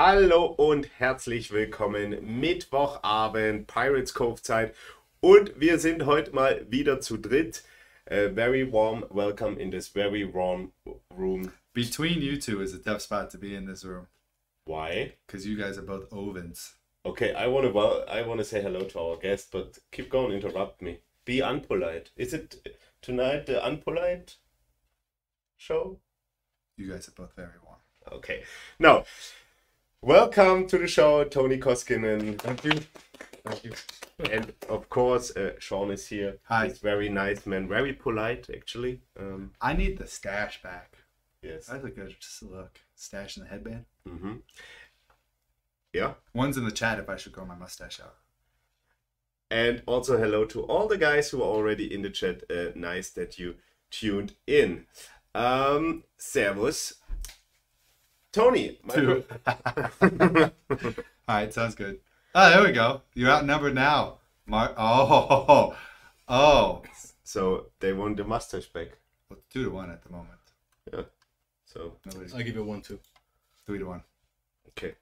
Hallo und herzlich willkommen. Mittwochabend, Pirates Cove Zeit. Und wir sind heute mal wieder zu dritt. Very warm welcome in this very warm room. Between you two is a tough spot to be in this room. Why? Because you guys are both ovens. Okay, I wanna say hello to our guest, but keep going, interrupt me. Be unpolite. Is it tonight the unpolite show? You guys are both very warm. Okay. Now, welcome to the show, Tony Koskinen. Thank you. Thank you. And of course, Sean is here. Hi. He's very nice man, very polite actually. I need the stash back. Yes. That's a good look. Stash in the headband. Mm-hmm. Yeah. One's in the chat if I should grow my mustache out. And also hello to all the guys who are already in the chat. Nice that you tuned in. Servus. Tony. Alright, sounds good. Oh, there we go. You're outnumbered now. Oh. So they won the mustache back. Well, 2-1 at the moment. Yeah. So I give it 1-2. 3-1. okay.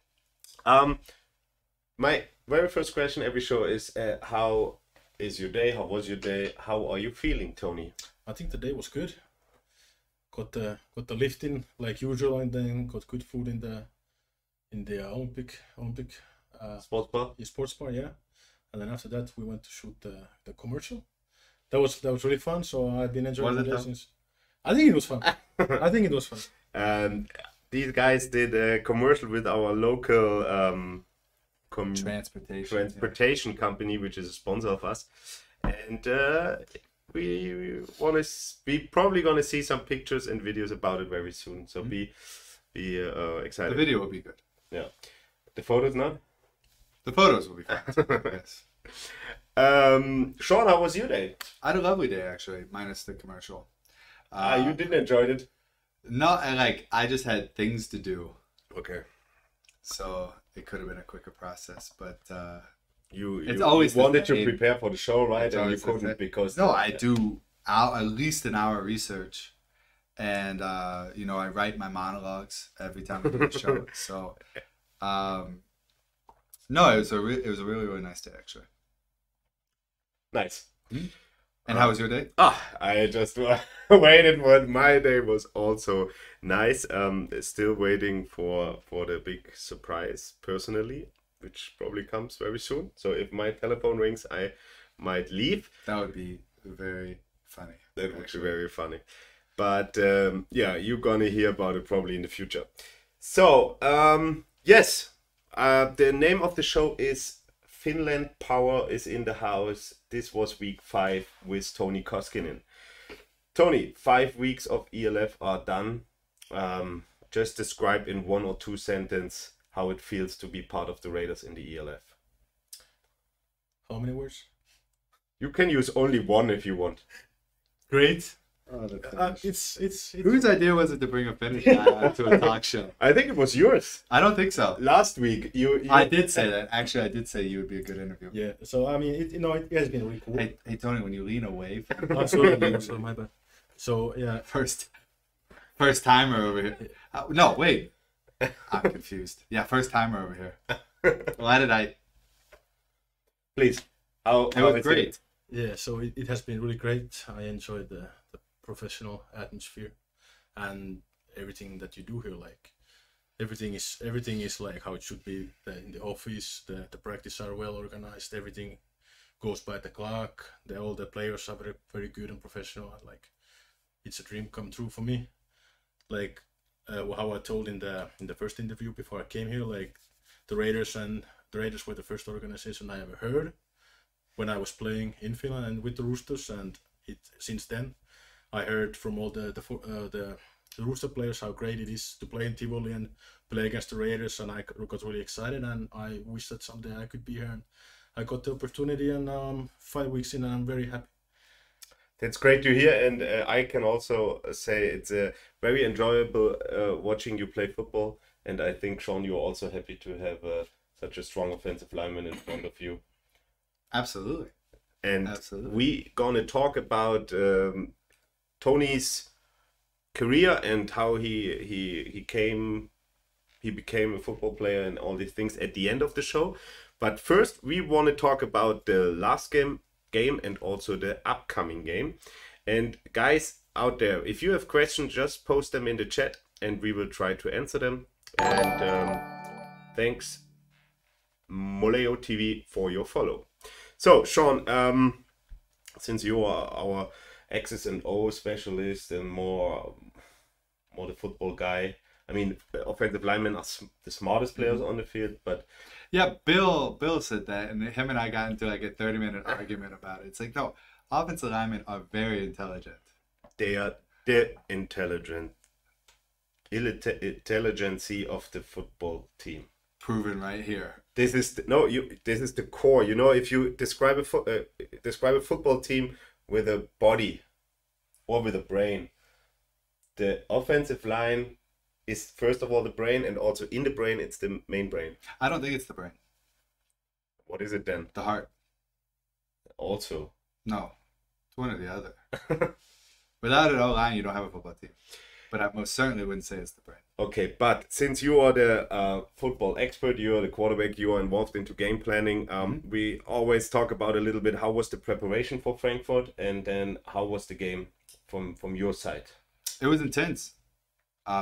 My very first question every show is how is your day? How was your day? How are you feeling, Tony? I think the day was good. Got the lifting like usual, and then got good food in the Olympic Sports bar? sports bar, yeah. And then after that we went to shoot the commercial. That was really fun. So I've been enjoying Was the it lessons. I think it was fun. I think it was fun. These guys did a commercial with our local transportation company, which is a sponsor of us, and we probably gonna see some pictures and videos about it very soon. So be excited. The video will be good. Yeah, the photos not. The photos will be fun. Yes. Sean, how was your day? I had a lovely day actually, minus the commercial. You didn't enjoy it. No, I just had things to do. Okay. So it could have been a quicker process, but You always the wanted to same. prepare for the show, right? It's And you always the couldn't same. because no, I do at least an hour research, and I write my monologues every time I do a show. So, no, it was a really nice day actually. Nice. And how was your day? I just waited. What my day was also nice. Still waiting for the big surprise personally, which probably comes very soon. So if my telephone rings, I might leave. That would be very funny. That would be very funny. But yeah, you're gonna hear about it probably in the future. So yes, the name of the show is Finland Power is in the house. This was week 5 with Tony Koskinen. Tony, 5 weeks of ELF are done. Just describe in 1 or 2 sentences how it feels to be part of the Raiders in the ELF. How many words? You can use only 1 if you want. Great. It's Whose idea was it to bring a Finnish guy to a talk show? I think it was yours. I don't think so. Last week, you I did say that. Actually, I did say you would be a good interview. yeah. So I mean, it has been really cool. Hey, Tony, when you lean away from Sorry, my bad. So yeah, first timer over here. No, wait. I'm confused. Yeah, first timer over here. Why did I? Please. How It was is great. yeah. So it has been really great. I enjoyed the professional atmosphere and everything that you do here. Like everything is like how it should be. In the office, the practice are well organized. Everything goes by the clock. All the players are very, very good and professional. And like it's a dream come true for me. Like how I told in the first interview before I came here, like the Raiders were the first organization I ever heard when I was playing in Finland and with the Roosters, and since then I heard from all the Rooster players how great it is to play in Tivoli and play against the Raiders, and I got really excited, and I wish that someday I could be here, and I got the opportunity, and 5 weeks in, and I'm very happy. That's great to hear, and I can also say it's very enjoyable watching you play football, and I think, Sean, you're also happy to have such a strong offensive lineman in front of you. Absolutely. And Absolutely. we gonna talk about Tony's career and how he came he became a football player and all these things at the end of the show. But first, we want to talk about the last game and also the upcoming game. And guys out there, if you have questions, just post them in the chat and we will try to answer them. And thanks, Moleo TV, for your follow. So, Sean, since you are our X's and O specialist and more the football guy, I mean, offensive linemen are the smartest players on the field, but yeah, Bill said that, and him and I got into like a 30-minute argument about it. It's like, no, offensive linemen are very intelligent. They are the intelligence of the football team. Proven right here. This is this is the core. You know, if you describe a football team with a body or with a brain, the offensive line is first of all the brain, and also in the brain it's the main brain. I don't think it's the brain. What is it then? The heart. Also. No, it's one or the other. Without an O-line, you don't have a football team. But I most certainly wouldn't say it's the brain. Okay, but since you are the football expert, you are the quarterback, you are involved into game planning, we always talk about a little bit how was the preparation for Frankfurt, and then how was the game from your side? It was intense.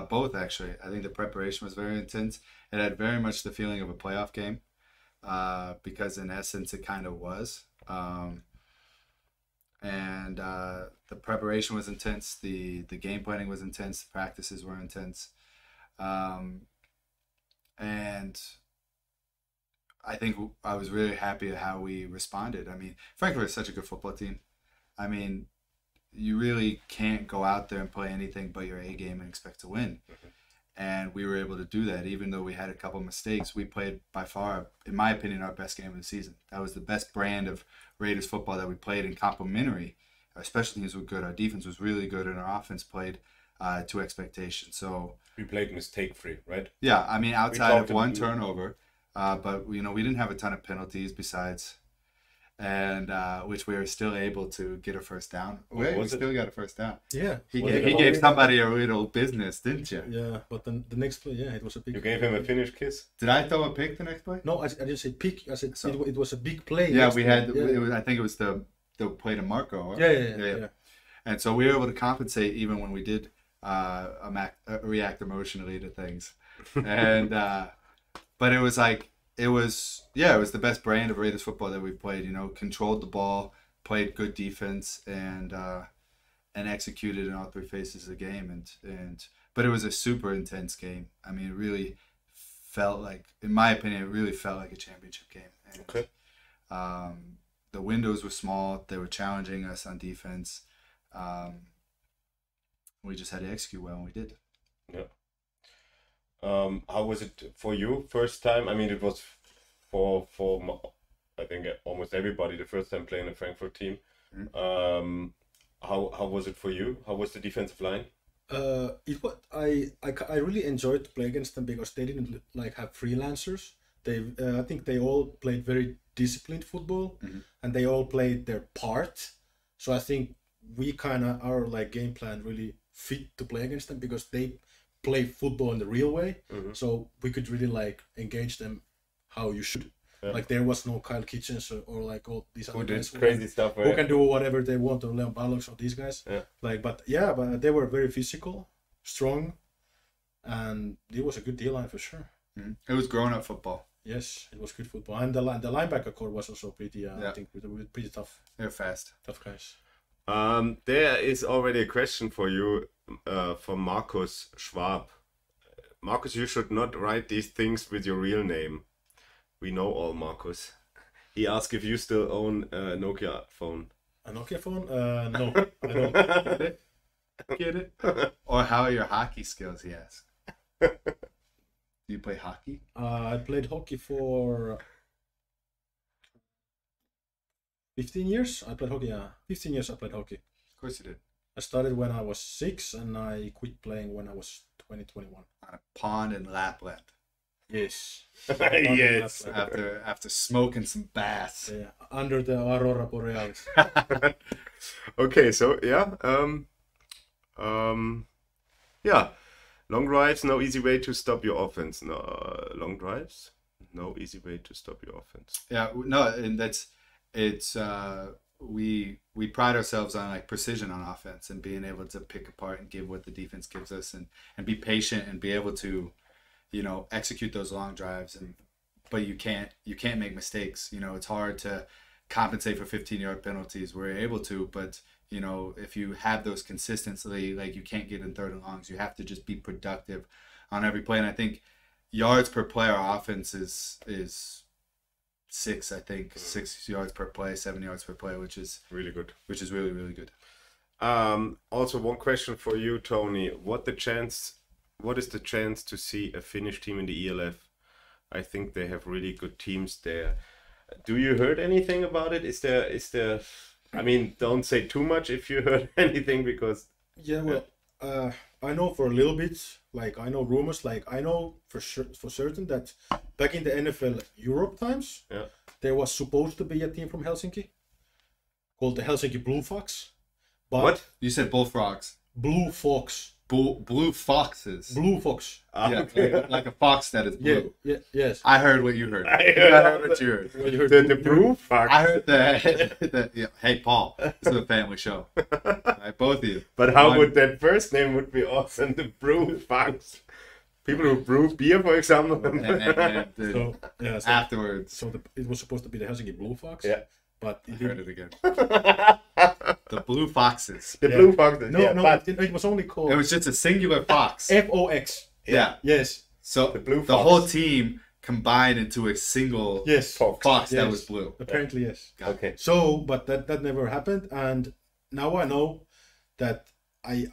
Both, actually. I think the preparation was very intense. It had very much the feeling of a playoff game, because in essence it kind of was. And the preparation was intense. The game planning was intense. The practices were intense. And I think I was really happy at how we responded. I mean, Frankfurt is such a good football team. I mean, you really can't go out there and play anything but your A game and expect to win. And we were able to do that, even though we had a couple mistakes. We played by far, in my opinion, our best game of the season. That was the best brand of Raiders football that we played, and complementary. Our special teams were good, our defense was really good, and our offense played to expectation. So we played mistake-free, right? Yeah, I mean, outside of one turnover, but we didn't have a ton of penalties besides, and which we were still able to get a first down. We still got a first down. Yeah. He gave somebody a little business, didn't you? Yeah, but then the next play, yeah, it was a big. You gave him a Finnish kiss? Did I throw a pick the next play? No, I didn't say pick. I said it was a big play. Yeah, we had. Yeah. It was, I think it was the play to Marco. Right? Yeah. And so we were able to compensate even when we did react emotionally to things, and but it was like. It was the best brand of Raiders football that we've played. You know, controlled the ball, played good defense, and executed in all three phases of the game. But it was a super intense game. I mean, it really felt like, in my opinion, it really felt like a championship game. And, okay. The windows were small. They were challenging us on defense. We just had to execute well, and we did. Yeah. How was it for you first time? I mean, it was for I think almost everybody the first time playing a Frankfurt team. Mm-hmm. How was it for you? How was the defensive line? It was I really enjoyed to play against them because they didn't like have freelancers. I think they all played very disciplined football, mm-hmm. and they all played their part. So I think we our like game plan really fit to play against them because they play football in the real way, mm-hmm. so we could really like engage them how you should. Yeah. Like there was no Kyle Kitchens or like all these other guys crazy stuff who can do whatever they want, or Leon Ballox or these guys. Yeah. But they were very physical, strong, and it was a good D-line for sure. Mm-hmm. It was grown-up football. Yes, it was good football, and the linebacker core was also pretty. I think pretty tough. They're fast, tough guys. There is already a question for you. From Markus Schwab. Markus, you should not write these things with your real name. We know all Markus. He asked if you still own a Nokia phone. A Nokia phone? No, I don't. Get it? Or how are your hockey skills, he asked. Do you play hockey? I played hockey for 15 years. I played hockey, 15 years I played hockey. Of course you did. I started when I was 6 and I quit playing when I was 21. On a pond in Lapland. Yes. Yes. After smoking some bass. Yeah. Under the Aurora Borealis. Okay, so yeah. Yeah. Long drives, no easy way to stop your offense. No, long drives, no easy way to stop your offense. Yeah, no, and we pride ourselves on like precision on offense and being able to pick apart and give what the defense gives us and be patient and be able to, execute those long drives. But you can't make mistakes. It's hard to compensate for 15-yard penalties. We're able to, but if you have those consistently, like you can't get in third and longs. You have to just be productive on every play. And I think yards per play, our offense is 6 yards per play, 7 yards per play, which is really good. Which is really, really good. Also, one question for you, Tony. What is the chance to see a Finnish team in the ELF? I think they have really good teams there. Do you heard anything about it? Is there? I mean, don't say too much if you heard anything, because yeah, well, I know for a little bit. Like I know rumors. Like I know for certain that back in the NFL Europe times, there was supposed to be a team from Helsinki called the Helsinki Blue Fox. But what? You said bullfrogs. Blue Fox. Blue foxes. Blue fox. Yeah, like a fox that is blue. Yeah, yes. I heard what you heard. I heard what you heard. When you heard the blue fox. I heard that. Yeah. Hey, Paul, this is a family show. Right, both of you. But how would that first name would be awesome? The blue fox. People who brew beer, for example. And afterwards. So it was supposed to be the Helsinki Blue Fox. Yeah. But I heard it again. The blue foxes. The blue foxes. No, but it was only called. It was just a singular fox. FOX. Yeah. Yes. So the whole team combined into a single fox that was blue. Apparently, yes. Okay. So, but that never happened, and now I know that I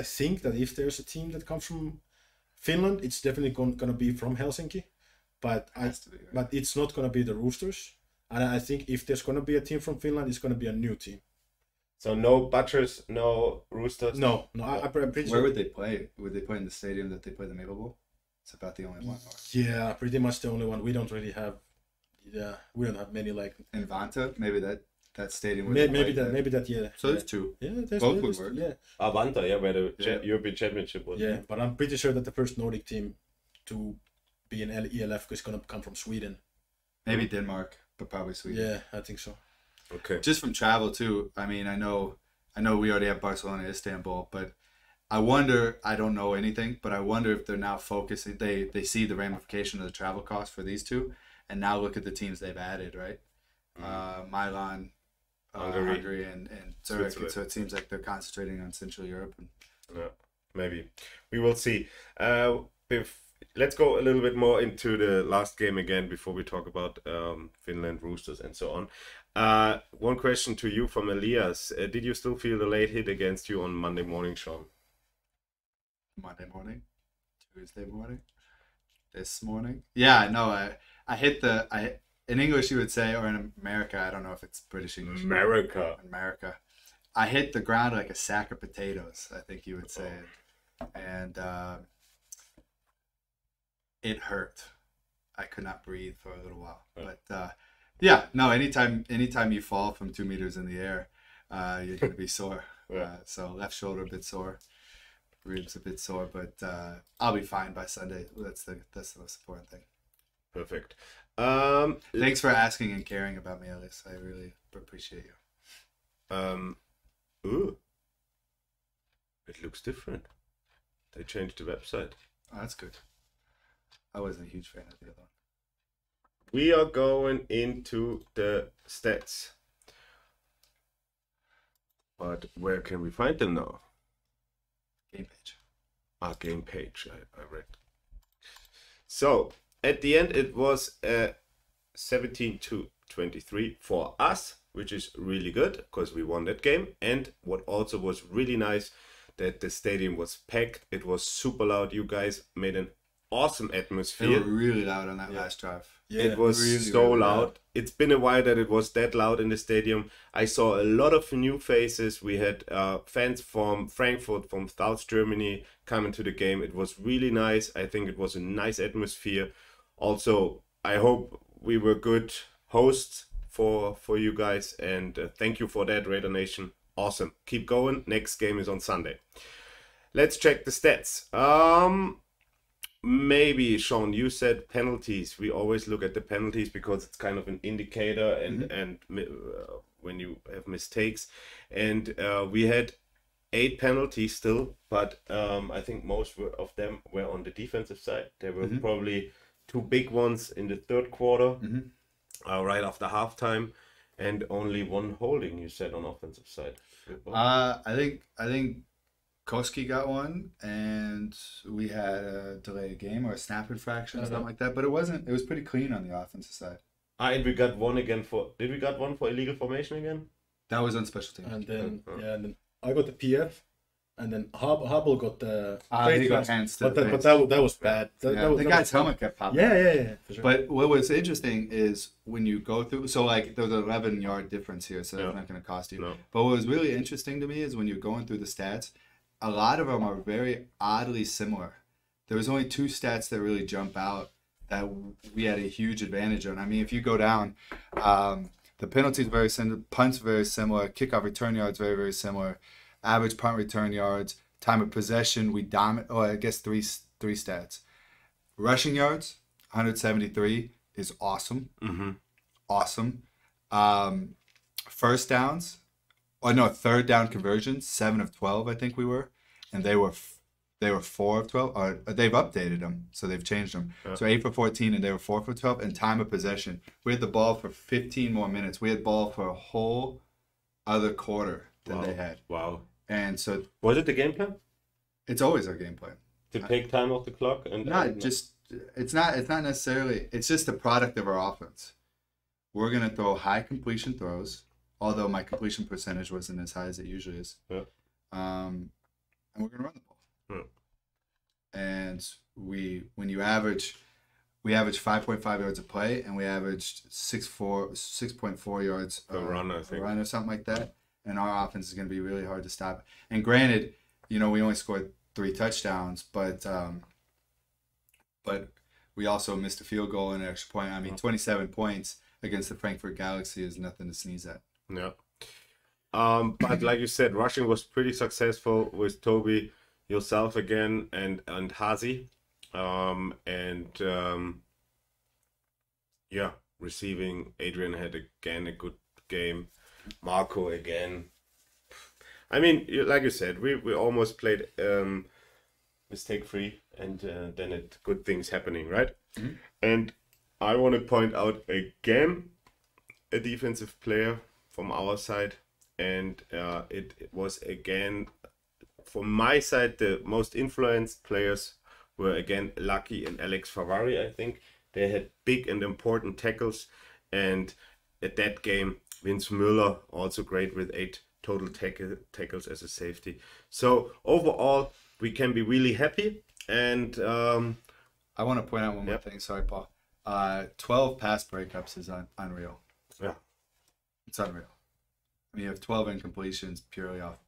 think that if there's a team that comes from Finland, it's definitely gonna be from Helsinki, but but it's not gonna be the Roosters. And I think if there's going to be a team from Finland, it's going to be a new team. So no Butchers, no Roosters? No. I'm pretty sure. Where would they play? Would they play in the stadium that they play the Maple Bowl? It's about the only one. Yeah, pretty much the only one. We don't really have... Yeah, we don't have many like... In Vanta? Maybe that stadium would maybe that, yeah. So there's two. Yeah, there's both would work. Yeah. Vanta, yeah, where the European Championship was. Yeah, but I'm pretty sure that the first Nordic team to be in ELF is going to come from Sweden. Maybe Denmark. But probably Sweden. Yeah, I think so. Okay. Just from travel too. I mean, I know we already have Barcelona, Istanbul, but I wonder. I don't know anything, but I wonder if they're now focusing. They see the ramification of the travel costs for these two, and now look at the teams they've added. Right, Milan, Hungary, and Zurich. And so it seems like they're concentrating on Central Europe. Yeah, maybe we will see. Let's go a little bit more into the last game again before we talk about Finland, Roosters, and so on. One question to you from Elias. Did you still feel the late hit against you on Monday morning, Sean? Monday morning? Tuesday morning? This morning? Yeah, no, I hit in English you would say, or in America, I don't know if it's British English. America. I hit the ground like a sack of potatoes, I think you would say. And... it hurt. I could not breathe for a little while. But anytime you fall from 2 meters in the air, you're going to be sore. So left shoulder a bit sore, ribs a bit sore, but I'll be fine by Sunday. That's the most important thing. Perfect. Thanks for asking and caring about me, Elias. I really appreciate you. It looks different. They changed the website. Oh, that's good. I wasn't a huge fan of the other one. We are going into the stats. But where can we find them now? Game page. Game page, I read. So, at the end it was 17-23 for us, which is really good, because we won that game. And what also was really nice, that the stadium was packed. It was super loud. You guys made an awesome atmosphere. They were really loud on that last drive. Yeah, it was really, so really loud. It's been a while that it was that loud in the stadium. I saw a lot of new faces. We had fans from Frankfurt, from South Germany coming to the game. It was really nice. I think it was a nice atmosphere. Also, I hope we were good hosts for you guys. And thank you for that, Raider Nation. Awesome. Keep going. Next game is on Sunday. let's check the stats. Maybe Sean, you said penalties. We always look at the penalties because it's kind of an indicator, and when you have mistakes, and we had 8 penalties still, but I think most of them were on the defensive side. There were probably 2 big ones in the third quarter, right after halftime, and only 1 holding. You said on offensive side. I think Koskinen got one, and we had a delay of game or a snap infraction or something like that. But it was pretty clean on the offensive side. And we got one again did we got one for illegal formation again? That was on special teams. And then and then I got the PF, and then Hubble got the. He got hands. But that was bad. The guy's helmet kept popping. Yeah, for sure. But what was interesting is when you go through, so like there was an 11-yard difference here, so it's not going to cost you. No. But what was really interesting to me is when you're going through the stats, a lot of them are very oddly similar. There was only 2 stats that really jump out that we had a huge advantage on. I mean, if you go down, the penalties very similar, punts very similar, kickoff return yards very, very similar, average punt return yards, time of possession, we dominate. Oh, I guess three stats. Rushing yards, 173 is awesome. Awesome. First downs, third down conversions, 7 of 12, I think we were, and they were 4 of 12. Or they've updated them, so they've changed them. So 8 for 14, and they were 4 for 12. And time of possession, we had the ball for 15 more minutes. We had ball for a whole other quarter than they had. Wow. And so was it the game plan? It's always our game plan To take time off the clock and it's not necessarily. It's just a product of our offense. We're gonna throw high completion throws, although my completion percentage wasn't as high as it usually is. Yeah. And we're gonna run the ball. Yeah. And we average 5.5 yards a play, and we averaged 6.4 yards a run, I think, a run or something like that. And our offense is going to be really hard to stop. And granted, we only scored 3 touchdowns, but we also missed a field goal and an extra point. I mean, 27 points against the Frankfurt Galaxy is nothing to sneeze at. Yeah. But like you said, rushing was pretty successful with Toby, yourself again, and Hazi. Receiving, Adrian had again a good game. Marco again. I mean, like you said, we almost played mistake free, and then good things happening, right? And I want to point out again a defensive player from our side, and it was again from my side the most influenced players were again Lucky and Alex Favari. I think they had big and important tackles, and at that game Vince Müller also great with 8 total tackles as a safety. So overall, we can be really happy. And I want to point out one more thing. Sorry, Paul. 12 pass breakups is unreal. Yeah, it's unreal. I mean, you have 12 incompletions purely off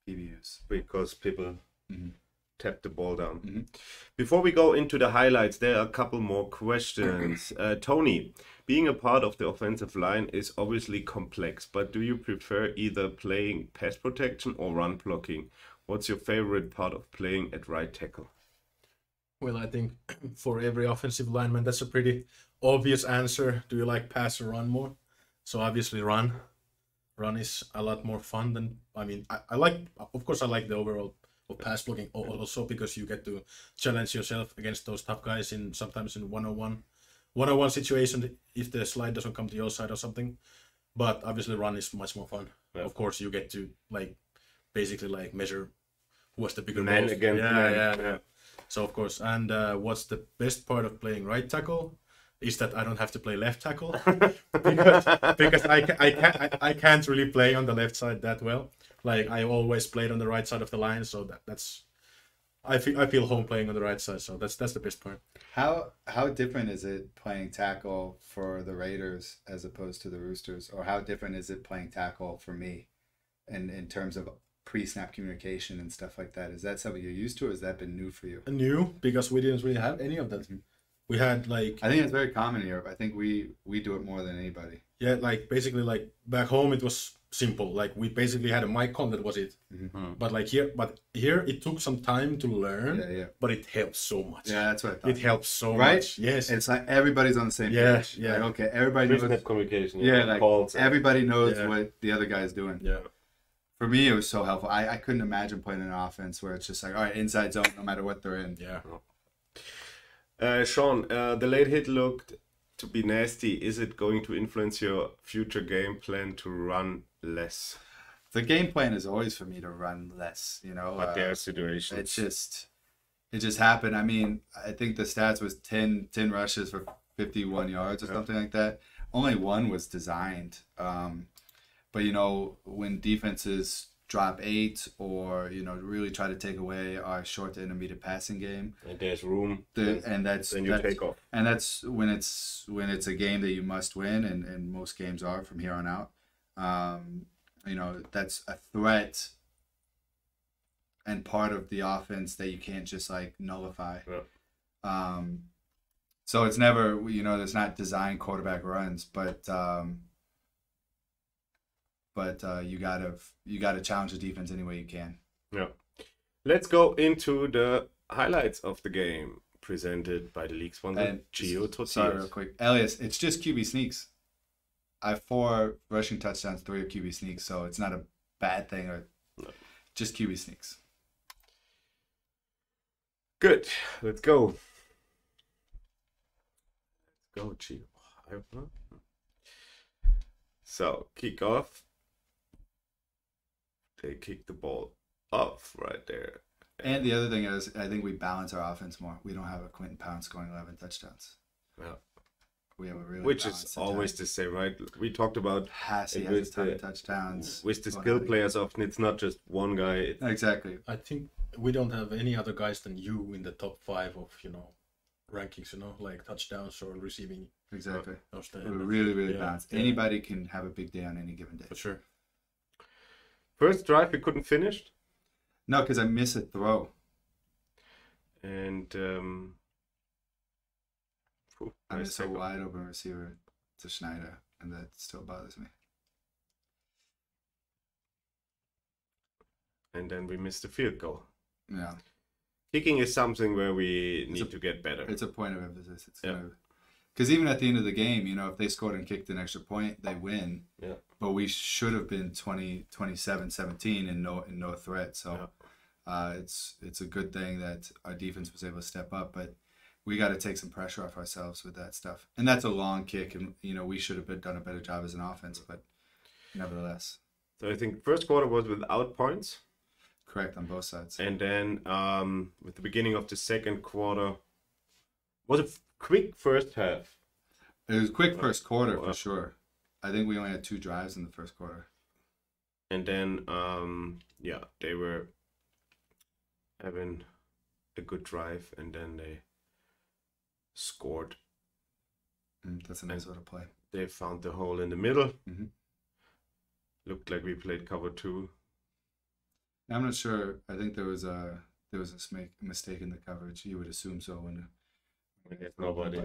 PBUs because people tap the ball down. Before we go into the highlights, there are a couple more questions. Tony, being a part of the offensive line is obviously complex, but do you prefer either playing pass protection or run blocking? What's your favorite part of playing at right tackle? Well, I think for every offensive lineman, that's a pretty obvious answer. Do you like pass or run more? So obviously run. Run is a lot more fun than, I like the overall of pass blocking also because you get to challenge yourself against those tough guys sometimes in one-on-one situation if the slide doesn't come to your side or something. But obviously run is much more fun. Yeah. Of course, you get to basically measure who was the bigger man most. Against man. Yeah. So of course, and what's the best part of playing right tackle is that I don't have to play left tackle because I can't really play on the left side that well. I always played on the right side of the line, so that's I feel home playing on the right side. So that's the best part. How different is it playing tackle for the Raiders as opposed to the Roosters, or how different is it playing tackle for me, in terms of pre-snap communication and stuff like that? Is that something you're used to, or has that been new for you? New, because we didn't really have any of that. We had I think it's very common in Europe. I think we do it more than anybody. Yeah, basically back home it was simple. Like we basically had a mic on, that was it. Mm-hmm. But here it took some time to learn. Yeah. But it helps so much. Yeah, that's what I thought. It helps so Right? much. Yes. It's like everybody's on the same page. Yeah. Like, okay, everybody knows. Business communication. Yeah, like calls. everybody knows Yeah. what the other guy's doing. Yeah. For me, it was so helpful. I couldn't imagine playing an offense where it's just like, all right, inside zone, no matter what they're in. Yeah. Sean, the late hit looked to be nasty. Is it going to influence your future game plan to run less? The game plan is always for me to run less, you know. But there are situations. It just happened. I mean, I think the stats was 10 rushes for 51 yards or something like that. Only one was designed. But, you know, when defenses drop 8 or, you know, really try to take away our short to intermediate passing game. And there's room. Then you take off. And that's when it's a game that you must win, and most games are from here on out. You know, that's a threat and part of the offense that you can't just like nullify. Yeah. So it's never, you know, there's not designed quarterback runs, but you gotta challenge the defense any way you can. Yeah. Let's go into the highlights of the game presented by the league sponsor Geo Tortillas. Sorry, real quick, Elias. It's just QB sneaks. I have 4 rushing touchdowns, 3 are QB sneaks, so it's not a bad thing, or just QB sneaks. Good. Let's go. Let's go, Geo. So, kick off. They kick the ball off right there. And the other thing is, I think we balance our offense more. We don't have a Quentin Pound scoring 11 touchdowns. Yeah. We have a really Which is always the same, right? We talked about Hassie has a ton of touchdowns. With the skill players, often it's not just one guy. Exactly. I think we don't have any other guys than you in the top 5 of, you know, rankings, you know, like touchdowns or receiving. Exactly. We're really, really balanced. Yeah. Anybody can have a big day on any given day. For sure. First drive we couldn't finish. No, because I missed a throw. And I missed a wide open receiver to Schneider, and that still bothers me. And then we missed the field goal. Yeah. Kicking is something where we need to get better. It's a point of emphasis. It's because even at the end of the game, you know, if they scored and kicked an extra point, they win. Yeah. But we should have been 27-17 and no threat. So it's a good thing that our defense was able to step up, but we got to take some pressure off ourselves with that stuff. And that's a long kick, and you know we should have done a better job as an offense, but nevertheless. So I think first quarter was without points. Correct on both sides. And then with the beginning of the second quarter, was a quick first half. It was a quick first quarter for sure. I think we only had 2 drives in the first quarter. And then they were having a good drive, and then they scored. That's a nice way to play. They found the hole in the middle. Mm-hmm. Looked like we played cover 2. I'm not sure. I think there was a mistake in the coverage. You would assume so when there's nobody.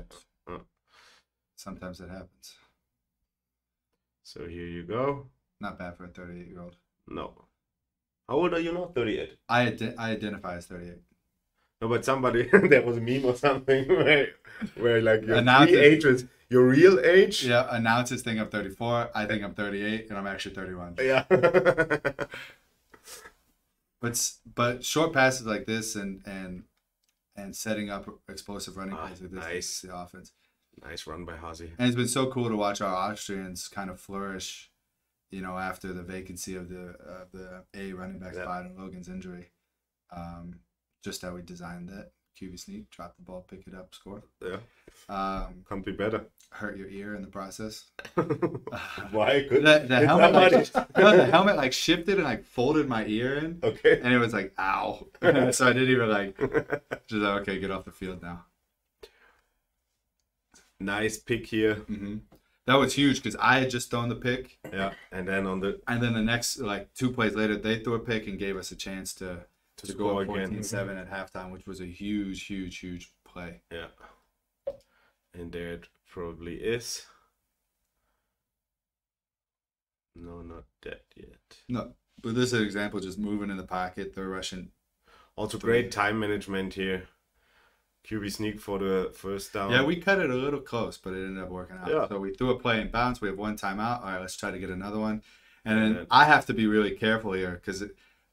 Sometimes that happens. So here you go. Not bad for a 38-year-old. No. How old are you now? 38. I identify as 38. No, but somebody, there was a meme or something where like your age was your real age. Yeah, announcers think I'm 34. I think I'm 38, and I'm actually 31. Yeah. But short passes like this and setting up explosive running plays like this, nice. The offense. Nice run by Hasi. And it's been so cool to watch our Austrians kind of flourish, you know, after the vacancy of the A running back spot and Logan's injury. Just how we designed that. QB sneak, drop the ball, pick it up, score. Yeah. Can't be better. Hurt your ear in the process. Why? Good. The helmet like shifted and like folded my ear in. Okay. And it was like, ow. So I didn't even like, just like, okay, get off the field now. Nice pick here. Mm-hmm. That was huge because I had just thrown the pick. Yeah. And then the next, like 2 plays later, they threw a pick and gave us a chance to go up 14-7 at halftime, which was a huge play. Yeah. And there it probably is. No, not that yet. No, but this is an example, just moving in the pocket. They're rushing. Also great time management here. QB sneak for the first down. Yeah, we cut it a little close, but it ended up working out. Yeah. So we threw a play in bounds. We have one timeout. All right, let's try to get another one. And then I have to be really careful here because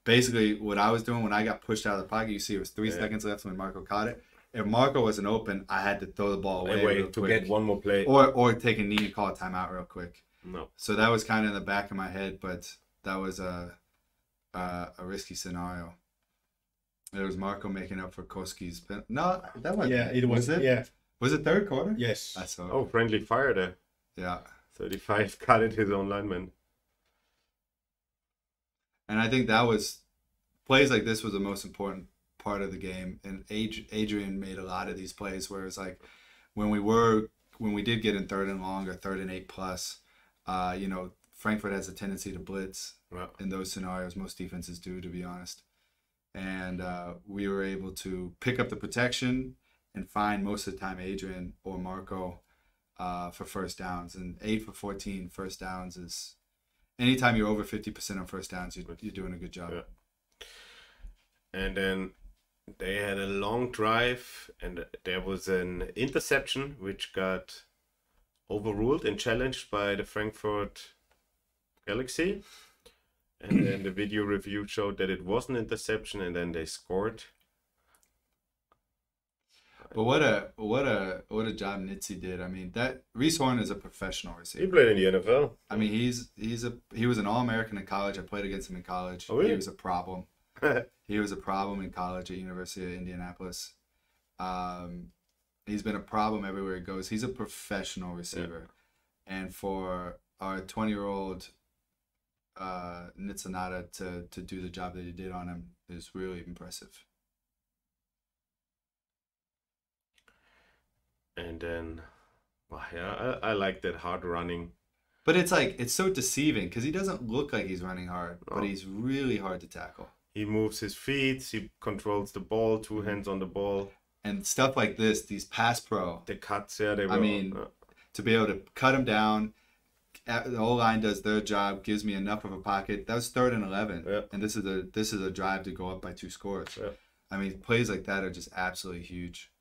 basically what I was doing when I got pushed out of the pocket, you see it was 3 seconds left when Marco caught it. If Marco wasn't open, I had to throw the ball away real to quick. get one more play. Or take a knee and call a timeout real quick. No. So that was kind of in the back of my head, but that was a risky scenario. It was Marco making up for Koski's pen. No, that was it was. it? Yeah. Was it third quarter? Yes. I saw it. Oh, friendly fire there. Yeah. 35 cut it his own lineman. And I think that was plays like this was the most important part of the game. And Adrian made a lot of these plays where it's like when we did get in 3rd and long or 3rd and 8+, you know, Frankfurt has a tendency to blitz in those scenarios. Most defenses do, to be honest. And we were able to pick up the protection and find most of the time Adrian or Marco for first downs. And 8 for 14 first downs is anytime you're over 50% on first downs, you're doing a good job. Yeah. And then they had a long drive, and there was an interception which got overruled and challenged by the Frankfurt Galaxy. And then the video review showed that it was an interception, and then they scored. But what a job Nitzy did. I mean, that Reese Horn is a professional receiver. He played in the NFL. I mean, he was an All-American in college. I played against him in college. Oh, really? He was a problem. He was a problem in college at University of Indianapolis. He's been a problem everywhere he goes. He's a professional receiver. Yeah. And for our 20-year-old Nitsanada to do the job that he did on him is really impressive. And then, well, yeah, I like that hard running. But it's like, it's so deceiving because he doesn't look like he's running hard, but he's really hard to tackle. He moves his feet, he controls the ball, 2 hands on the ball. And stuff like this, these pass pro. The cuts, yeah, they were. I mean, to be able to cut him down, the O-line does their job, gives me enough of a pocket. That was 3rd and 11. Yeah. And this is a drive to go up by 2 scores. Yeah. I mean, plays like that are just absolutely huge.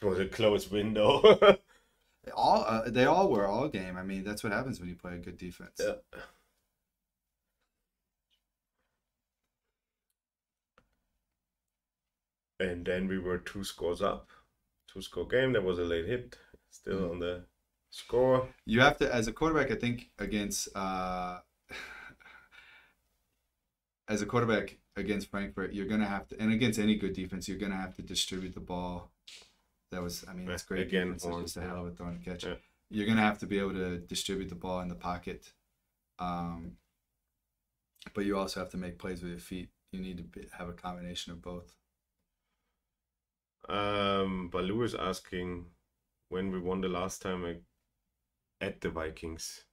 That was a close window. They all were all game. I mean, that's what happens when you play a good defense. Yeah. And then we were 2 scores up. 2-score game. There was a late hit. Still on the score. You have to, as a quarterback, I think, against as a quarterback against Frankfurt, you're going to have to, and against any good defense, you're going to have to distribute the ball. That was, I mean, that's great. Again, defense. It's just a hell of a throw and catch. Yeah. You're going to have to be able to distribute the ball in the pocket. But you also have to make plays with your feet. You need to have a combination of both. Balu is asking when we won the last time at the Vikings,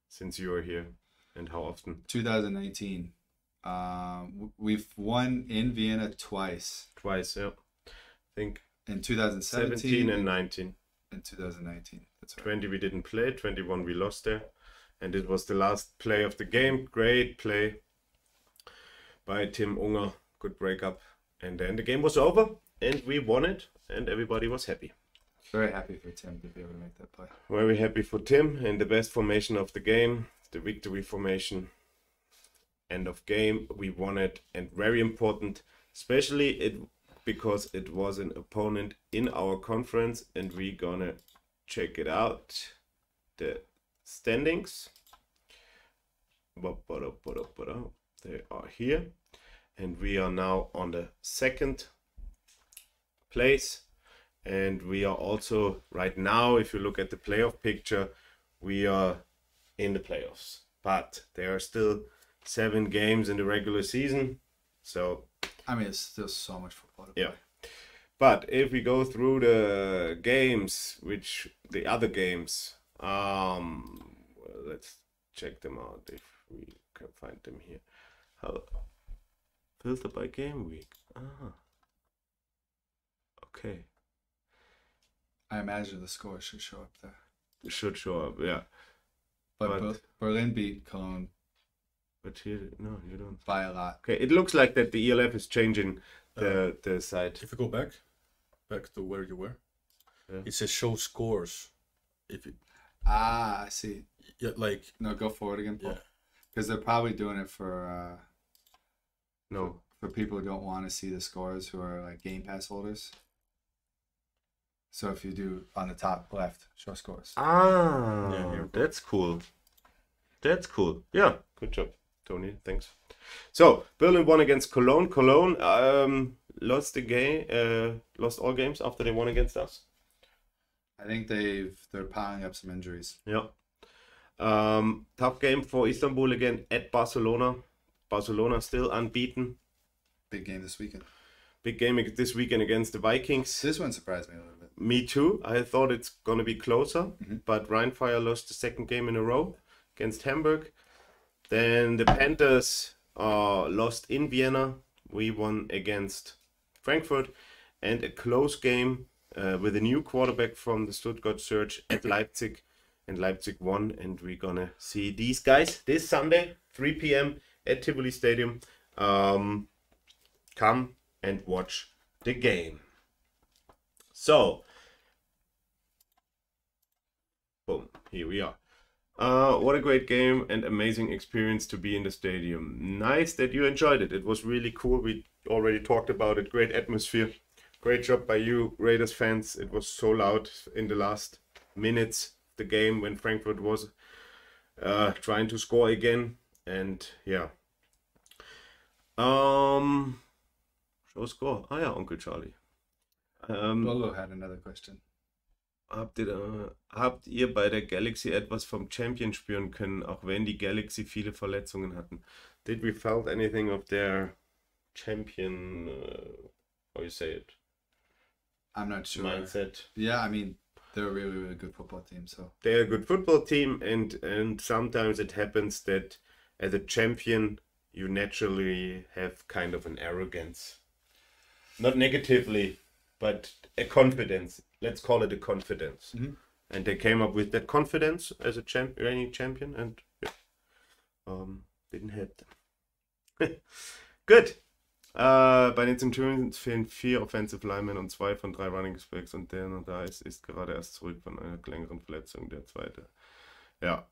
since you were here, and how often? 2019. We've won in Vienna twice. Twice, yeah. I think in 2017 17 and 19. In 2019, that's right. 20 we didn't play, 21 we lost there. And it was the last play of the game. Great play by Tim Unger. Good breakup. And then the game was over, and we won it, and everybody was happy. Very happy for Tim to be able to make that play. Very happy for Tim, and the best formation of the game, the victory formation. End of game, we won it, and very important, especially because it was an opponent in our conference, and we gonna check it out. The standings. They are here, and we are now on the 2nd place. And we are also right now, if you look at the playoff picture, we are in the playoffs. But there are still 7 games in the regular season. So, I mean, it's still so much football to play. Yeah. But if we go through the games, the other games, let's check them out if we can find them here. Filter by game week. Okay. I imagine the score should show up there. It should show up, yeah. But Berlin beat Cologne. But here, no, you don't. By a lot. Okay, it looks like that the ELF is changing the site. If you go back to where you were, Yeah. it says show scores. If it, I see. yeah, like No, go forward again, Paul. yeah, Because they're probably doing it for No. for people who don't want to see the scores, who are like Game Pass holders. So if you do on the top left, show scores. Ah, Yeah, here we go. that's cool. That's cool. Yeah, good job, Tony. Thanks. So Berlin won against Cologne. Cologne lost the game, lost all games after they won against us. I think they're piling up some injuries. Yeah. Tough game for Istanbul again at Barcelona. Barcelona still unbeaten. Big game this weekend. Big game this weekend against the Vikings. This one surprised me a little bit. Me too. I thought it's gonna be closer, Mhm. but Rheinfire lost the second game in a row against Hamburg. Then the Panthers lost in Vienna. We won against Frankfurt, and a close game with a new quarterback from the Stuttgart Surge at Leipzig, and Leipzig won. And we're gonna see these guys this Sunday, 3 p.m. at Tivoli Stadium. Come and watch the game. So, boom, here we are. What a great game and amazing experience to be in the stadium. Nice that you enjoyed it. It was really cool. We already talked about it. Great atmosphere. Great job by you, Raiders fans. It was so loud in the last minutes of the game when Frankfurt was trying to score again. And yeah. Show score. Ah ja, Onkel Charlie. Lolo had another question. Habt ihr bei der Galaxy etwas vom Champion spüren können, auch wenn die Galaxy viele Verletzungen hatten? Did we felt anything of their champion, how you say it, I'm not sure. mindset? Yeah, I mean, they're a really, really good football team. So They're a good football team, and sometimes it happens that as a champion you naturally have kind of an arrogance. Not negatively, but a confidence. Let's call it a confidence. Mhm. And they came up with that confidence as a reigning champion, and yeah, didn't help them. Good. Bei den Centurions fehlen 4 Offensive Linemen und 2 von 3 Running Backs, und der noch da ist gerade erst zurück von einer längeren Verletzung, der zweite. Ja,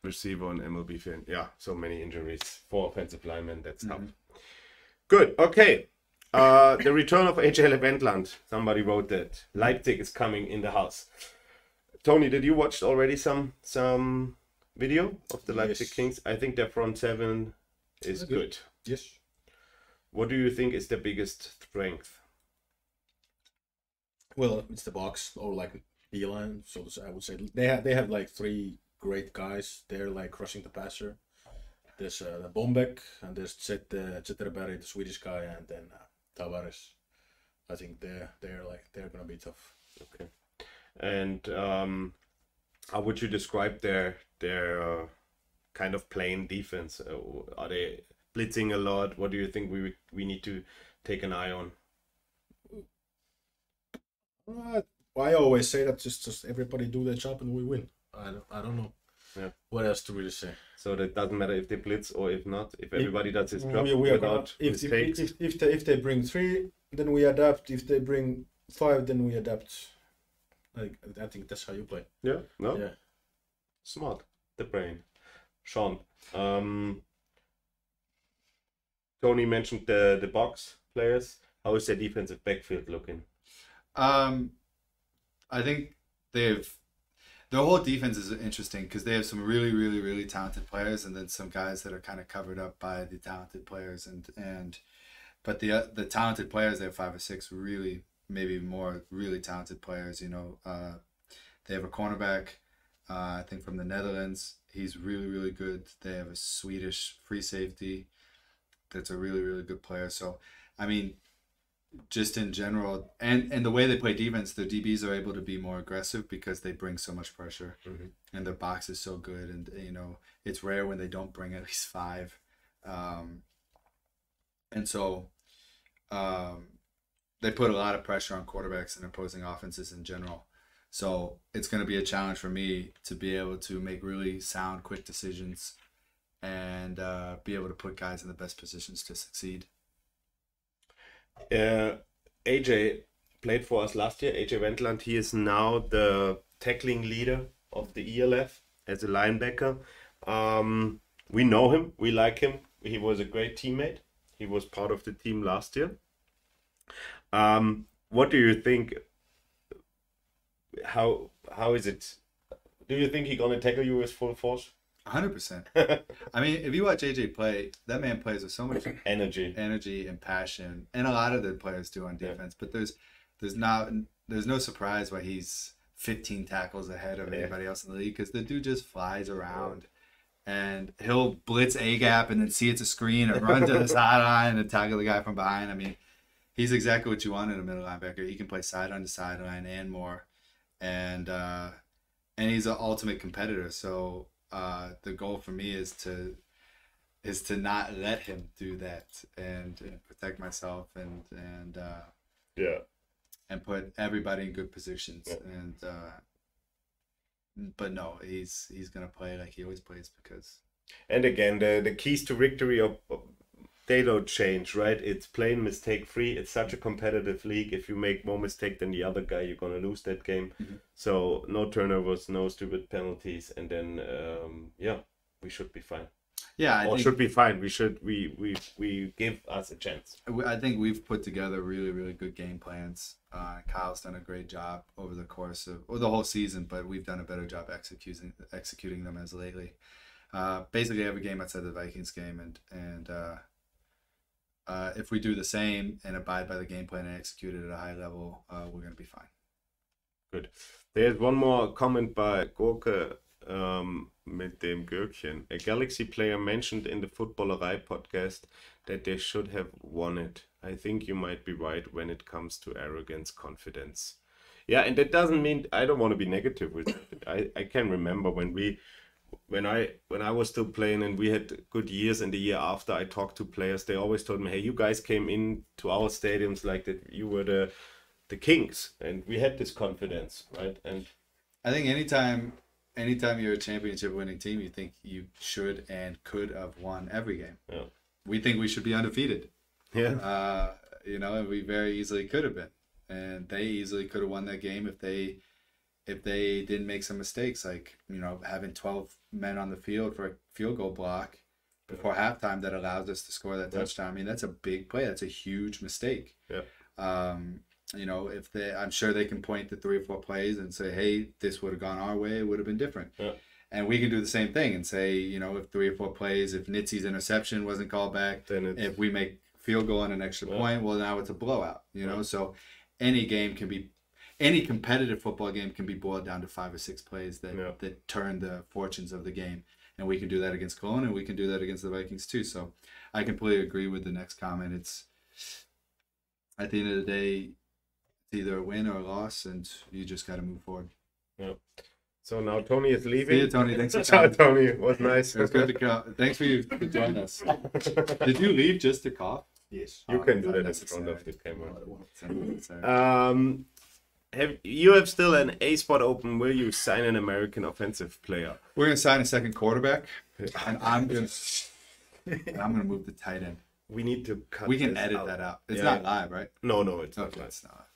Receiver und MLB fehlen. Ja, so many injuries. 4 Offensive Linemen, that's tough. Good, okay. The return of HL Wendland. Somebody wrote that. Leipzig is coming in the house. Tony, did you watch already some video of the Leipzig Yes. Kings? I think their front 7 is That's good. yes. What do you think is their biggest strength? Well, it's the box or like D-line. So I would say they have like 3 great guys. They're like crushing the passer. There's the Bombeck, and there's Zetterberg, the Swedish guy, and then Tavares. I think they're gonna be tough. Okay. And how would you describe their kind of playing defense? Are they blitzing a lot? What do you think we need to take an eye on? I always say that just everybody do their job and we win. I don't know. Yeah. What else to really say? So that doesn't matter if they blitz or if not. If everybody does his job We are without gonna, mistakes. if they bring 3, then we adapt. If they bring 5, then we adapt. I think that's how you play. Yeah. No. Yeah. Smart. The brain. Sean. Tony mentioned the box players. How is their defensive backfield looking? I think their whole defense is interesting because they have some really, really, really talented players, and then some guys that are kind of covered up by the talented players, but the talented players, they have 5 or 6 really, maybe more really talented players. You know, they have a cornerback, I think from the Netherlands. He's really, really good. They have a Swedish free safety that's a really, really good player. So, I mean, just in general, and the way they play defense, the DBs are able to be more aggressive because they bring so much pressure, and their box is so good, and you know it's rare when they don't bring at least 5, and so they put a lot of pressure on quarterbacks and opposing offenses in general. So it's going to be a challenge for me to be able to make really sound, quick decisions and be able to put guys in the best positions to succeed. AJ played for us last year. AJ Wendland. He is now the tackling leader of the ELF as a linebacker. We know him. We like him. He was a great teammate. He was part of the team last year. What do you think? How is it? Do you think he's gonna tackle you with full force? 100%. I mean, if you watch AJ play, that man plays with so much energy and passion, and a lot of the players do on defense. But there's no surprise why he's 15 tackles ahead of anybody else in the league, because the dude just flies around, and he'll blitz a gap and then see it's a screen and run to the sideline and tackle the guy from behind. I mean, he's exactly what you want in a middle linebacker. He can play sideline to sideline and more, and he's an ultimate competitor. So the goal for me is to not let him do that, and protect myself and put everybody in good positions. But no, he's gonna play like he always plays, because. And again, the keys to victory they don't change, right? It's plain mistake free. It's such a competitive league. If you make more mistake than the other guy, you're gonna lose that game. So no turnovers, no stupid penalties, and then we should be fine. Should be fine. We give us a chance. I think we've put together really, really good game plans. Kyle's done a great job over the course of the whole season, but we've done a better job executing them as lately. Basically every game outside the Vikings game, and if we do the same and abide by the game plan and execute it at a high level, we're going to be fine. Good. There's one more comment by Gorke mit dem Gürkchen. A Galaxy player mentioned in the Footballerei podcast that they should have won it. I think you might be right when it comes to arrogance, confidence. Yeah, and that doesn't mean I don't want to be negative with it. I can remember when I was still playing and we had good years, and the year after I talked to players, they always told me, hey, you guys came in to our stadiums like that you were the kings, and we had this confidence, right? And I think anytime you're a championship winning team, you think you should and could have won every game. Yeah. We think we should be undefeated. Yeah. And we very easily could have been, and they easily could have won that game if they didn't make some mistakes, like, having 12 men on the field for a field goal block before halftime that allows us to score that touchdown. I mean, that's a big play. That's a huge mistake. Yeah. I'm sure they can point to 3 or 4 plays and say, hey, this would have gone our way, it would have been different. Yeah. And we can do the same thing and say, if 3 or 4 plays, if Nitsy's interception wasn't called back, then if we make field goal and an extra point, well, now it's a blowout, So any competitive football game can be boiled down to 5 or 6 plays that turn the fortunes of the game. And we can do that against Cologne, and we can do that against the Vikings too. So I completely agree with the next comment. It's, at the end of the day, it's either a win or a loss, and you just got to move forward. Yeah. So now Tony is leaving. See you, Tony. Thanks for coming. coming. Tony, it was nice. It was good to come. Thanks for joining us. Did you leave just to cough? Yes. You can do that in front of the camera. You have still an A spot open. Will you sign an American offensive player? We're gonna sign a second quarterback, and I'm gonna move the tight end. We need to cut. We can edit that out. It's not live, right? No, it's not live. It's not.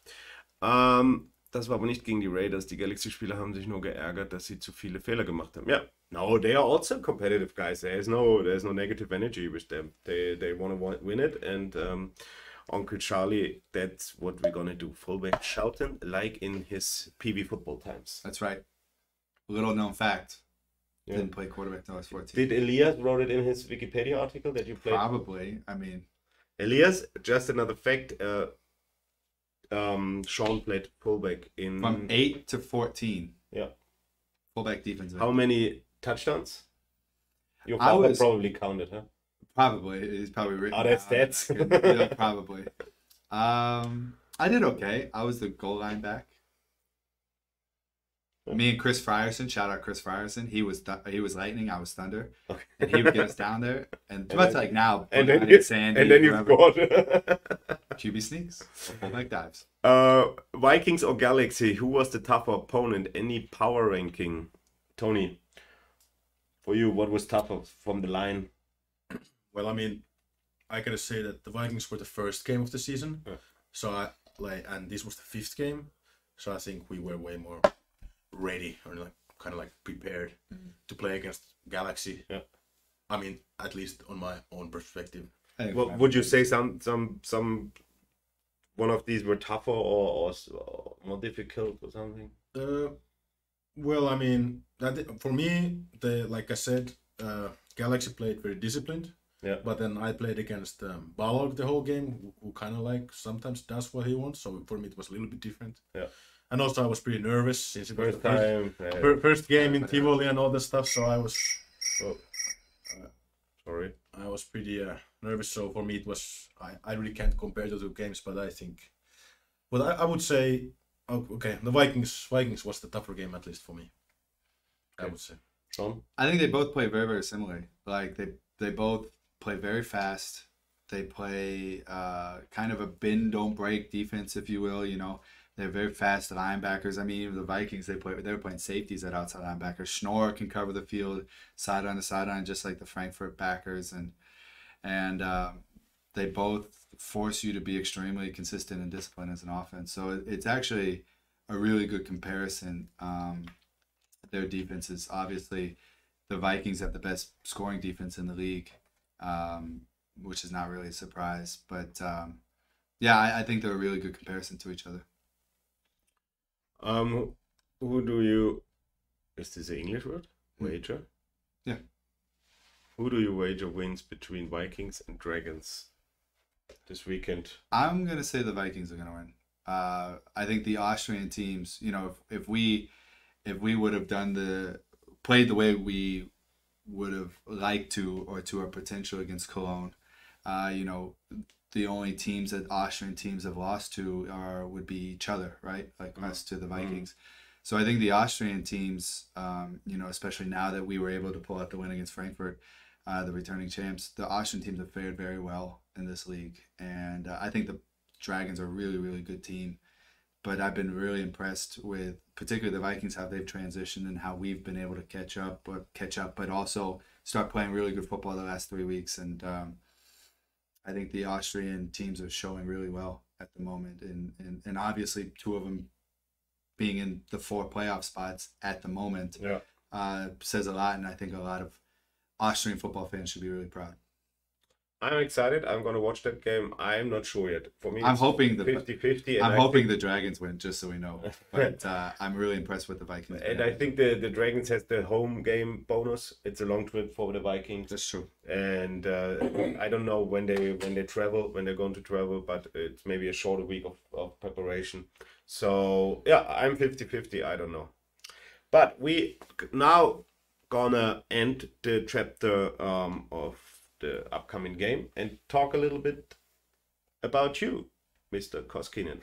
Das war aber nicht gegen die Raiders. Die Galaxy-Spieler haben sich nur geärgert, dass sie zu viele Fehler gemacht haben. Yeah, no, they are also competitive guys. There's no negative energy with them. They want to win it, and Uncle Charlie, that's what we're gonna do. Fullback shouting like in his PV football times. That's right. Little known fact. Didn't play quarterback till I was 14. Did Elias wrote it in his Wikipedia article that you played? Probably. I mean, Elias, just another fact. Sean played fullback in from 8 to 14. Yeah. Fullback defense. How many touchdowns? Your father probably counted, huh? Probably. He's probably written. Oh, that's stats. Yeah, probably. I did okay. I was the goal line back. Me and Chris Frierson, shout out Chris Frierson. He was lightning, I was thunder, and he would get us down there. And much like now, and then you scored. QB sneaks, like dives. Vikings or Galaxy? Who was the tougher opponent? Any power ranking? Tony, for you, what was tougher from the line? Well, I mean, I gotta say that the Vikings were the first game of the season, so and this was the 5th game, so I think we were way more ready or kind of prepared to play against Galaxy. Yeah, I mean, at least on my own perspective. Well, would you say some one of these were tougher or more difficult or something? Well, I mean, for me, like I said, Galaxy played very disciplined. Yeah. But then I played against Balog the whole game, who kind of sometimes does what he wants. So for me, it was a little bit different. Yeah. And also, I was pretty nervous since it was first game in Tivoli and all this stuff. So I was. Sorry. I was pretty nervous. So for me, it was. I really can't compare the 2 games, but I think. Well, I would say, okay, the Vikings was the tougher game, at least for me. Okay. I would say. Sean? I think they both play very, very similarly. Like they both play very fast. They play kind of a bend don't break defense, if you will. You know, they're very fast linebackers. I mean, even the Vikings, they were playing safeties at outside linebackers. Schnorr can cover the field sideline to sideline, just like the Frankfurt backers, and they both force you to be extremely consistent and disciplined as an offense. So it's actually a really good comparison. Their defenses, obviously, the Vikings have the best scoring defense in the league, which is not really a surprise. But I think they're a really good comparison to each other. Who do you? Is this an English word? Wager? Yeah. Who do you wager wins between Vikings and Dragons this weekend? I'm gonna say the Vikings are gonna win. I think the Austrian teams, you know, if we would have played the way we would have liked to, or to our potential against Cologne, you know, the only teams that Austrian teams have lost to would be each other, right? Like us to the Vikings. So I think the Austrian teams, you know, especially now that we were able to pull out the win against Frankfurt, the returning champs, the Austrian teams have fared very well in this league. And I think the Dragons are a really, really good team. But I've been really impressed with, particularly the Vikings, how they've transitioned and how we've been able to catch up, but also start playing really good football the last 3 weeks. And I think the Austrian teams are showing really well at the moment. And obviously 2 of them being in the 4 playoff spots at the moment says a lot. And I think a lot of Austrian football fans should be really proud. I'm excited. I'm going to watch that game. I'm not sure yet. For me, I'm hoping 50-50. I'm hoping the Dragons win, just so we know. But I'm really impressed with the Vikings. And I think the Dragons has the home game bonus. It's a long trip for the Vikings. That's true. And I don't know when they're going to travel, but it's maybe a shorter week of preparation. So yeah, I'm 50-50. I don't know. But we now gonna end the chapter of the upcoming game and talk a little bit about you, Mr. Koskinen.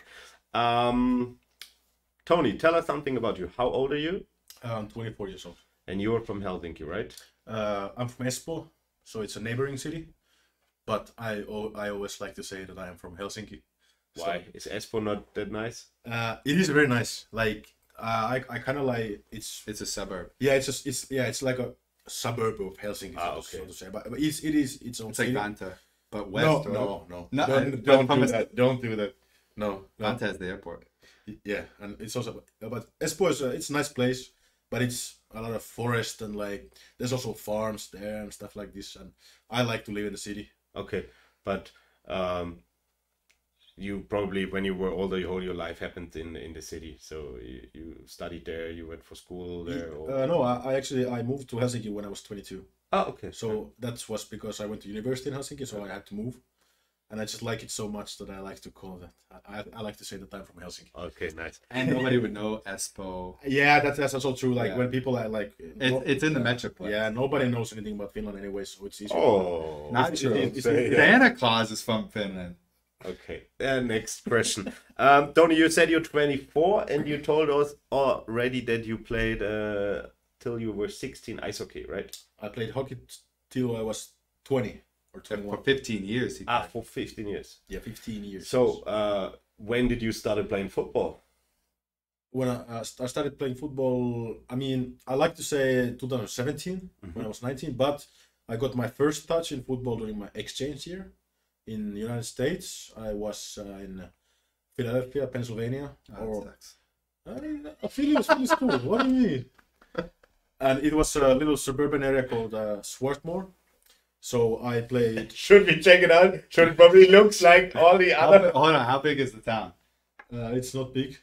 Tony, tell us something about you. How old are you? I'm 24 years old. And you're from Helsinki, right? I'm from Espoo, so it's a neighboring city. But I always like to say that I am from Helsinki. Why? Is Espoo not that nice? It is very nice. Like I kind of like it's a suburb. Yeah, it's like a suburb of Helsinki, so to say. But it's own. It's like Vantaa, but west. No. Don't do that. No. Vantaa has the airport. Yeah, and it's also, but Espoo it's a nice place, but it's a lot of forest and like there's also farms there and stuff like this. And I like to live in the city. Okay, but you probably, when you were older, your whole life happened in the city. So you studied there, you went for school there? Or... No, I moved to Helsinki when I was 22. Oh, okay. So that was because I went to university in Helsinki, so I had to move. And I just like it so much that I like to call that. I like to say that I'm from Helsinki. Okay, nice. And nobody would know Espoo. Yeah, that's also true. Like when people are like... It's in the metroplex. Yeah, nobody knows anything about Finland anyway, so it's easy. Oh, not true. Santa Claus is from Finland. Okay. Next question. Tony, you said you're 24 and you told us already that you played till you were 16 ice hockey, right? I played hockey till I was 20 or 21. For 15 years. For 15 years. Yeah, 15 years. So when did you start playing football? When I started playing football, I mean, I like to say 2017 when I was 19, but I got my first touch in football during my exchange year in the United States. I was in Philadelphia, Pennsylvania. Philly was cool. What do you mean? And it was a little suburban area called Swarthmore. So I played. Should we check it out? Should it probably looks like all the other? Hold on, how big is the town? It's not big.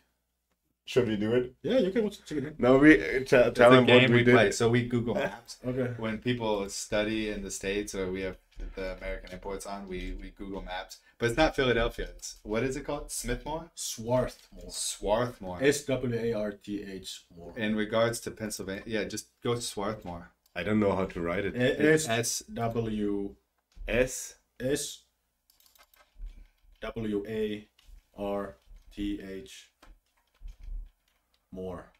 Should we do it? Yeah, you can check it out. No, we tell them what we did. Play. So we Google Maps. Okay. When people study in the States or we have the American imports on, we Google Maps. But it's not Philadelphia. What is it called? Smithmore? Swarthmore. Swarthmore. Swarth. In regards to Pennsylvania, yeah, just go to Swarthmore. I don't know how to write it. SWARTH. More.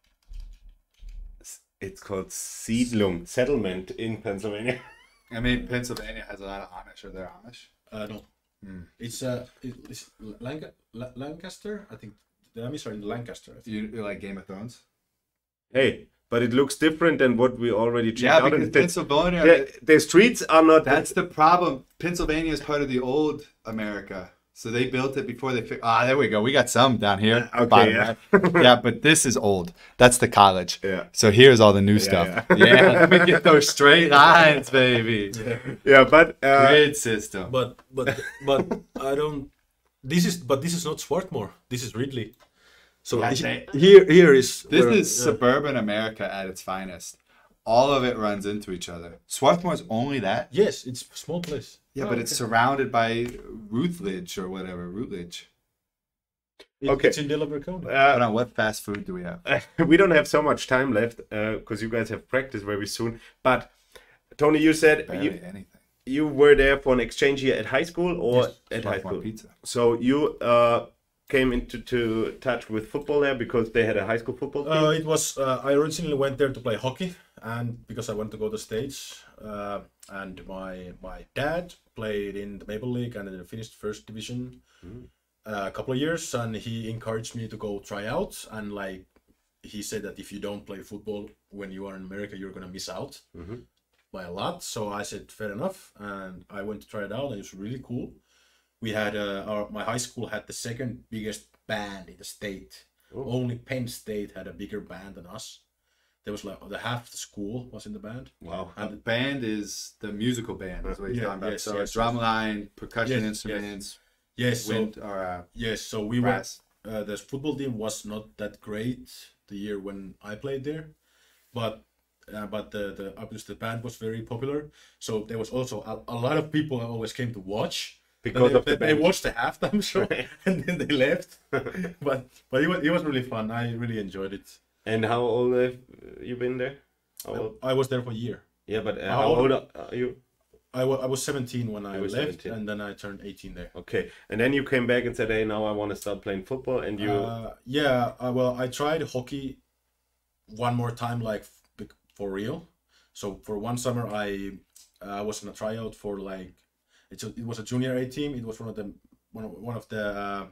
It's called Siedlung, settlement in Pennsylvania. I mean, Pennsylvania has a lot of Amish. Are there Amish? No. It's Lancaster. I think the Amish are in Lancaster. You like Game of Thrones? Hey, but it looks different than what we already checked out. Yeah, because Pennsylvania... The streets are not... That's the problem. Pennsylvania is part of the old America. So they built it before they... there we go. We got some down here. Okay, yeah. Yeah, but this is old. That's the college. Yeah. So here's all the new stuff. Yeah, let me get those straight lines, baby. Yeah, but... Grid system. But I don't... This is not Swarthmore. This is Ridley. So here is... This is suburban America at its finest. All of it runs into each other. Swarthmore's only that? Yes, it's a small place. Yeah, but it's surrounded by Rutledge or whatever. Rutledge. Okay. It's in Delaware County. Hold on, what fast food do we have? We don't have so much time left because you guys have practice very soon. But Tony, you said anything. You were there for an exchange year at high school or at high school? Pizza. So you came into touch with football there because they had a high school football team? It was I originally went there to play hockey, and because I wanted to go to the States, and my dad played in the Maple League and in the Finnish first division a couple of years, and he encouraged me to go try out, and like he said that if you don't play football when you are in America, you're gonna miss out by a lot. So I said fair enough, and I went to try it out, and it was really cool. We had my high school had the second biggest band in the state. Oh. Only Penn State had a bigger half the school was in the band. Wow. And the band is the musical band, is what he's talking about. So drumline, percussion instruments. Yes. Wind, So we brass. were. The football team was not that great the year when I played there, but the obviously the band was very popular. So there was also a lot of people that always came to watch. Because they watched the halftime show and then they left. but it was really fun. I really enjoyed it. And how old have you been there? I was there for a year. Yeah, but how old are you? I was 17 when I left, 17. and then I turned 18 there. Okay, and then you came back and said, "Hey, now I want to start playing football." And you? I tried hockey one more time, like for real. So for one summer, I was in a tryout for like it was a junior A team. It was one of the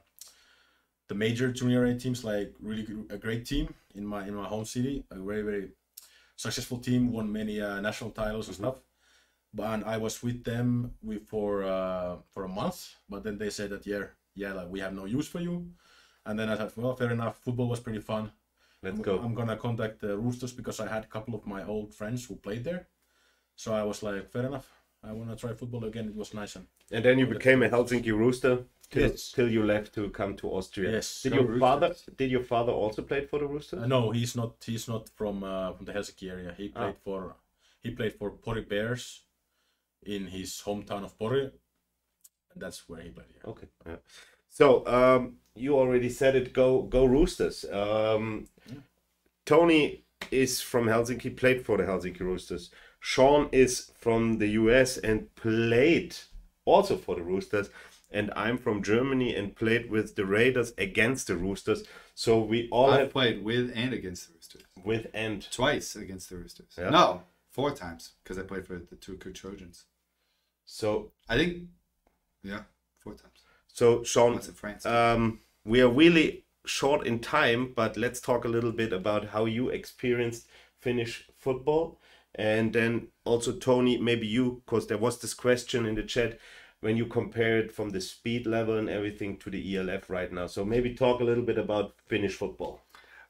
major junior A teams, like really a great team in my home city. A very very successful team, won many national titles and stuff. And I was with them for a month, but then they said that like we have no use for you. And then I thought, well, fair enough. Football was pretty fun. Let's go. I'm gonna contact the Roosters because I had a couple of my old friends who played there. So I was like, fair enough. I wanna try football again. It was nice. And then you became a Helsinki Rooster till you left to come to Austria. Yes. Did your father also play for the Roosters? No, he's not. He's not from the Helsinki area. He played for Pori Bears in his hometown of Pori, and that's where he played. Yeah. Okay. Yeah. So you already said it. Go Roosters. Tony is from Helsinki, played for the Helsinki Roosters. Sean is from the US and played also for the Roosters. and I'm from Germany and played with the Raiders against the Roosters. So we all I've have played with and against the Roosters. with and Twice against the Roosters. Yeah. No, 4 times because I played for the Turku Trojans. so I think, yeah, 4 times. so Sean, Once in France. we are really short in time, but let's talk a little bit about how you experienced Finnish football. And then also Tony, maybe you, because there was this question in the chat when you compare it from the speed level and everything to the ELF right now. So maybe talk a little bit about Finnish football.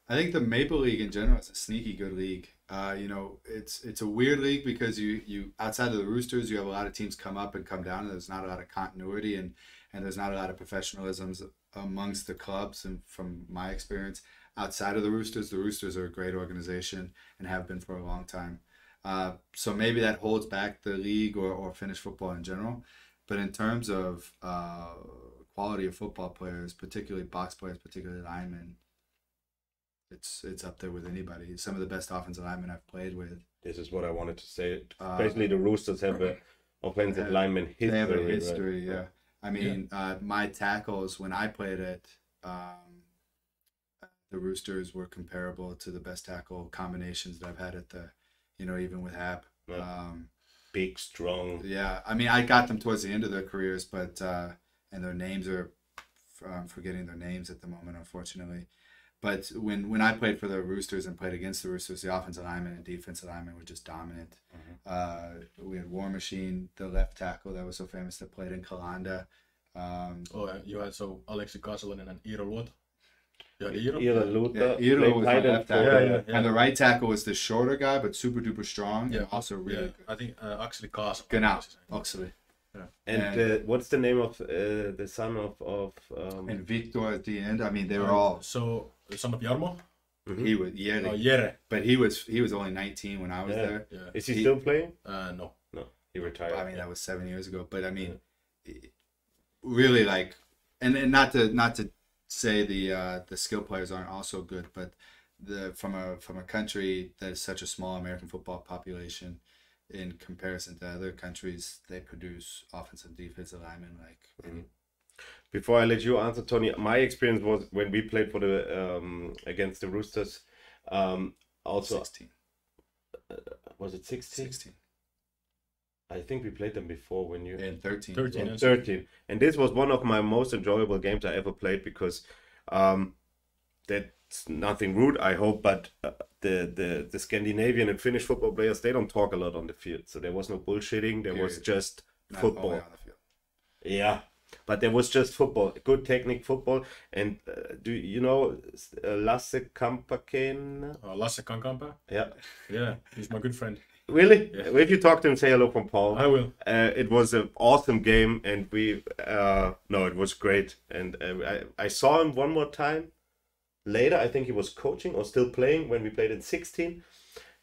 I think the Maple League in general is a sneaky good league. You know, it's a weird league because you outside of the Roosters, you have a lot of teams come up and come down, and there's not a lot of continuity and there's not a lot of professionalism amongst the clubs. And from my experience, outside of the Roosters are a great organization and have been for a long time. So maybe that holds back the league or Finnish football in general. But in terms of quality of football players, particularly box players, particularly linemen, it's up there with anybody. Some of the best offensive linemen I've played with. This is what I wanted to say. Especially the Roosters have a offensive lineman history. They have a right? history, yeah. I mean, my tackles when I played at the Roosters were comparable to the best tackle combinations that I've had at the, you know, even with Hap. Yeah. Big, strong. Yeah, I mean, I got them towards the end of their careers, but and their names are, I'm forgetting their names at the moment, unfortunately. But when I played for the Roosters and played against the Roosters, the offensive linemen and defensive linemen were just dominant. We had War Machine, the left tackle that was so famous, that played in Kalanda. You had Aleksi Kasalainen and Iiro Luoto. You had Iiro? Iiro Luoto. Yeah, Iiro was my left tackle. Yeah. And the right tackle was the shorter guy, but super duper strong. And also really good. I think actually Kasalainen. Genau, actually. Yeah. And what's the name of the son of and Victor at the end? I mean, they were all. So the son of Jarmo. He was Jere. but he was only 19 when I was there. Yeah. Is he still playing? No, he retired. I mean, that was 7 years ago. But I mean, really like, and not to say the skill players aren't also good, but from a country that is such a small American football population, in comparison to other countries, they produce offensive and defensive linemen like. Before I let you answer, Tony, my experience was when we played for the against the Roosters. Also, 16. Was it 16? 16. I think we played them before when you. And 13. 13. 13. And this was one of my most enjoyable games I ever played because that's nothing rude, I hope, but the Scandinavian and Finnish football players, they don't talk a lot on the field. So there was no bullshitting. There was just football. On the field. Yeah. But there was just football, good technique football. And do you know Lasse Kampaken? Lasse Kankaanpää? Yeah. Yeah, he's my good friend. Really? Yeah. If you talk to him, say hello from Paul. I will. It was an awesome game, and it was great. And I saw him one more time later. I think he was coaching or still playing when we played in 16.